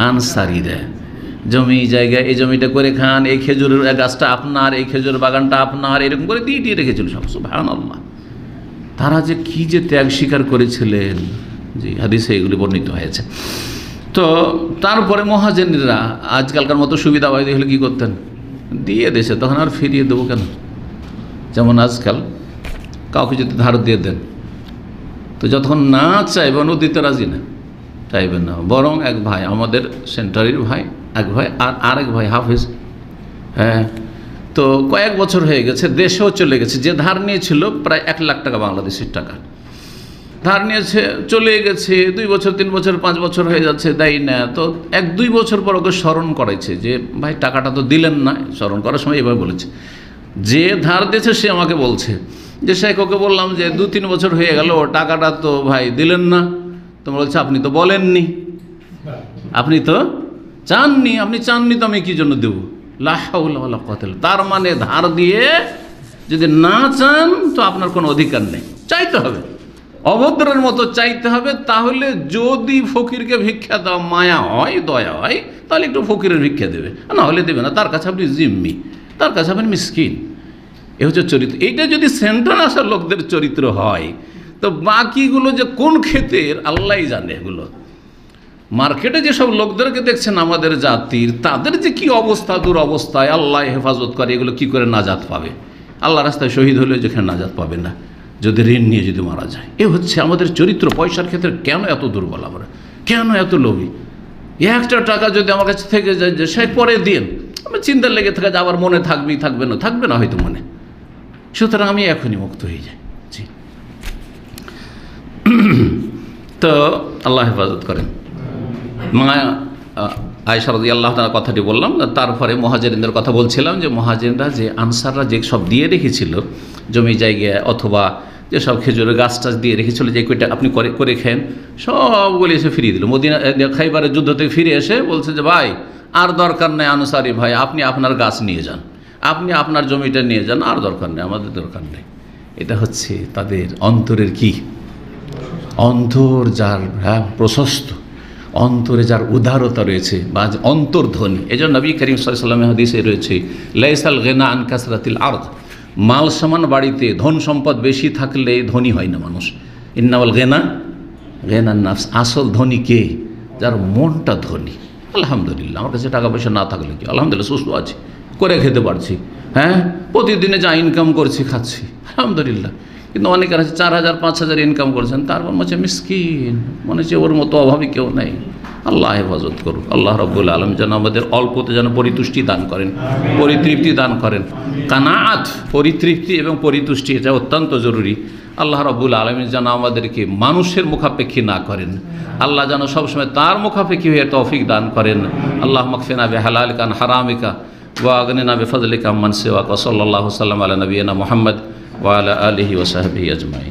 আনসারীরা। জমি জায়গা, এই জমিটা করে খান, এই খেজুরের গাছটা আপনার, এই খেজুর বাগানটা আপনার, এরকম করে দিয়ে রেখেছিল সব। সুবহানাল্লাহ, তারা যে কি যে ত্যাগ স্বীকার করেছিলেন, জি হাদিসে এগুলি বর্ণিত হয়েছে। তো তারপরে মুহাজিররা আজকালকার মতো সুবিধাবাদী হলে কী করতেন, দিয়ে দেশে, তখন আর ফিরিয়ে দেবো কেন? যেমন আজকাল কাউকে যদি ধার দিয়ে দেন তো যতক্ষণ না চাইবেন ও দিতে রাজি না, চাইবেন না, বরং এক ভাই, আমাদের সেন্টারের ভাই এক ভাই, আর আরেক ভাই হাফিজ, হ্যাঁ তো কয়েক বছর হয়ে গেছে, দেশেও চলে গেছে, যে ধার নিয়েছিল প্রায় 1 লাখ টাকা বাংলাদেশের টাকা ধার নিয়েছে, চলে গেছে, 2 বছর 3 বছর 5 বছর হয়ে যাচ্ছে, দেয় না। তো 1-2 বছর পর ওকে স্মরণ করেছে যে ভাই টাকাটা তো দিলেন না। স্মরণ করার সময় এভাবে বলেছে, যে ধার দিয়েছে সে আমাকে বলছে যে শেখ, ওকে বললাম যে 2-3 বছর হয়ে গেল, টাকাটা তো ভাই দিলেন না। তো বলছে আপনি তো বলেননি, আপনি তো চাননি, আপনি চাননি তো আমি কি জন্য দেবো? লা হাওলা ওয়ালা কুওয়াতা ইল্লা বিল্লাহ। তার মানে ধার দিয়ে যদি না চান তো আপনার কোনো অধিকার নেই, চাইতে হবে, অভদ্রের মতো চাইতে হবে। তাহলে যদি ফকিরকে ভিক্ষা দেওয়া মায়া হয়, দয়া হয়, তাহলে একটু ফকিরের ভিক্ষা দেবে, না হলে দেবে না। তার কাছে আপনি জিম্মি, তার কাছে আপনি মিসকিন। এ হচ্ছে চরিত্র। এইটা যদি সেন্টার আসার লোকদের চরিত্র হয়, তো বাকিগুলো যে কোন ক্ষেতের আল্লাহই জানে। এগুলো মার্কেটে যেসব লোকদেরকে দেখছেন আমাদের জাতির, তাদের যে কি অবস্থা, দুরবস্থায়, আল্লাহ হেফাজত করে, এগুলো কি করে নাজাত পাবে? আল্লাহ রাস্তায় শহীদ হলে যেখানে নাজাত পাবে না, যদি ঋণ নিয়ে যদি মারা যায়। এ হচ্ছে আমাদের চরিত্র। পয়সার ক্ষেত্রে কেন এত দুর্বল আমরা? কেন এত লোভী? একটা টাকা যদি আমার কাছে থেকে যায় যে সে পরে দিন, আমার চিন্তা লেগে থাকে যে আবার মনে থাকবেই থাকবে না হয়তো মনে, সুতরাং আমি এখনই মুক্ত হয়ে যাই। জি। তো আল্লাহ হেফাজত করেন। মা আয়েশা রাদিয়াল্লাহু তাআলা কথাটি বললাম। তারপরে মুহাজিরিনদের কথা বলছিলাম যে মুহাজিরিনরা যে আনসাররা যে সব দিয়ে রেখেছিল জমি জায়গা অথবা যেসব খেজুরের গাছ টাছ দিয়ে রেখেছিল যে কইটা আপনি করে খেন, সবগুলি এসে ফিরিয়ে দিল। মদিনা খাইবারের যুদ্ধ থেকে ফিরে এসে বলছে যে ভাই আর দরকার নেই আনসারি ভাই, আপনি আপনার গাছ নিয়ে যান, আপনি আপনার জমিটা নিয়ে যান, আর দরকার নেই, আমাদের দরকার নেই। এটা হচ্ছে তাদের অন্তরের কি, অন্তর যার প্রশস্ত, অন্তরে যার উদারতা রয়েছে বা অন্তর্ধ্বনি। এই জন্য নবী করিম সাল্লাল্লাহু আলাইহি ওয়াসাল্লামের হাদিসে রয়েছে লাইসাল গিনা আন কাসরাতিল আরদ, মাল সমান বাড়িতে ধন সম্পদ বেশি থাকলে ধনী হয় না মানুষ। ইন্নামাল গিনান নাফস, আসল ধনী কে? যার মনটা ধনী। আলহামদুলিল্লাহ, আমার কাছে টাকা পয়সা না থাকলে কি, আলহামদুলিল্লাহ সুস্থ আছি, করে খেতে পারছি, হ্যাঁ প্রতিদিনে যা ইনকাম করছি খাচ্ছি, আলহামদুলিল্লাহ। কিন্তু অনেকের আছে 4,000 5,000 ইনকাম করছেন, তারপর মনে হচ্ছে মিসকিন, মনে হচ্ছে ওর মতো অভাবী কেউ নেই। আল্লাহ হেফাজত করুক। আল্লাহ রাব্বুল আলামিন যেন আমাদের অল্পতে যেন পরিতুষ্টি দান করেন, পরিতৃপ্তি দান করেন। কানাআত, পরিতৃপ্তি এবং পরিতুষ্টি, এটা অত্যন্ত জরুরি। আল্লাহ রাব্বুল আলামিন যেন আমাদেরকে মানুষের মুখাপেক্ষী না করেন, আল্লাহ যেন সবসময় তার মুখাপেক্ষী হয়ে তৌফিক দান করেন। আল্লাহ মাকফিনা বিহালালিকা আন হারামিকা ওয়া আগনিনা বিফজলিকা আম্মান সিওয়াকা। সাল্লাল্লাহু সাল্লাম আলা নবিয়িনা মুহাম্মদ ওয়া আলা আলিহি ওয়া সাহবিহি আজমাইন।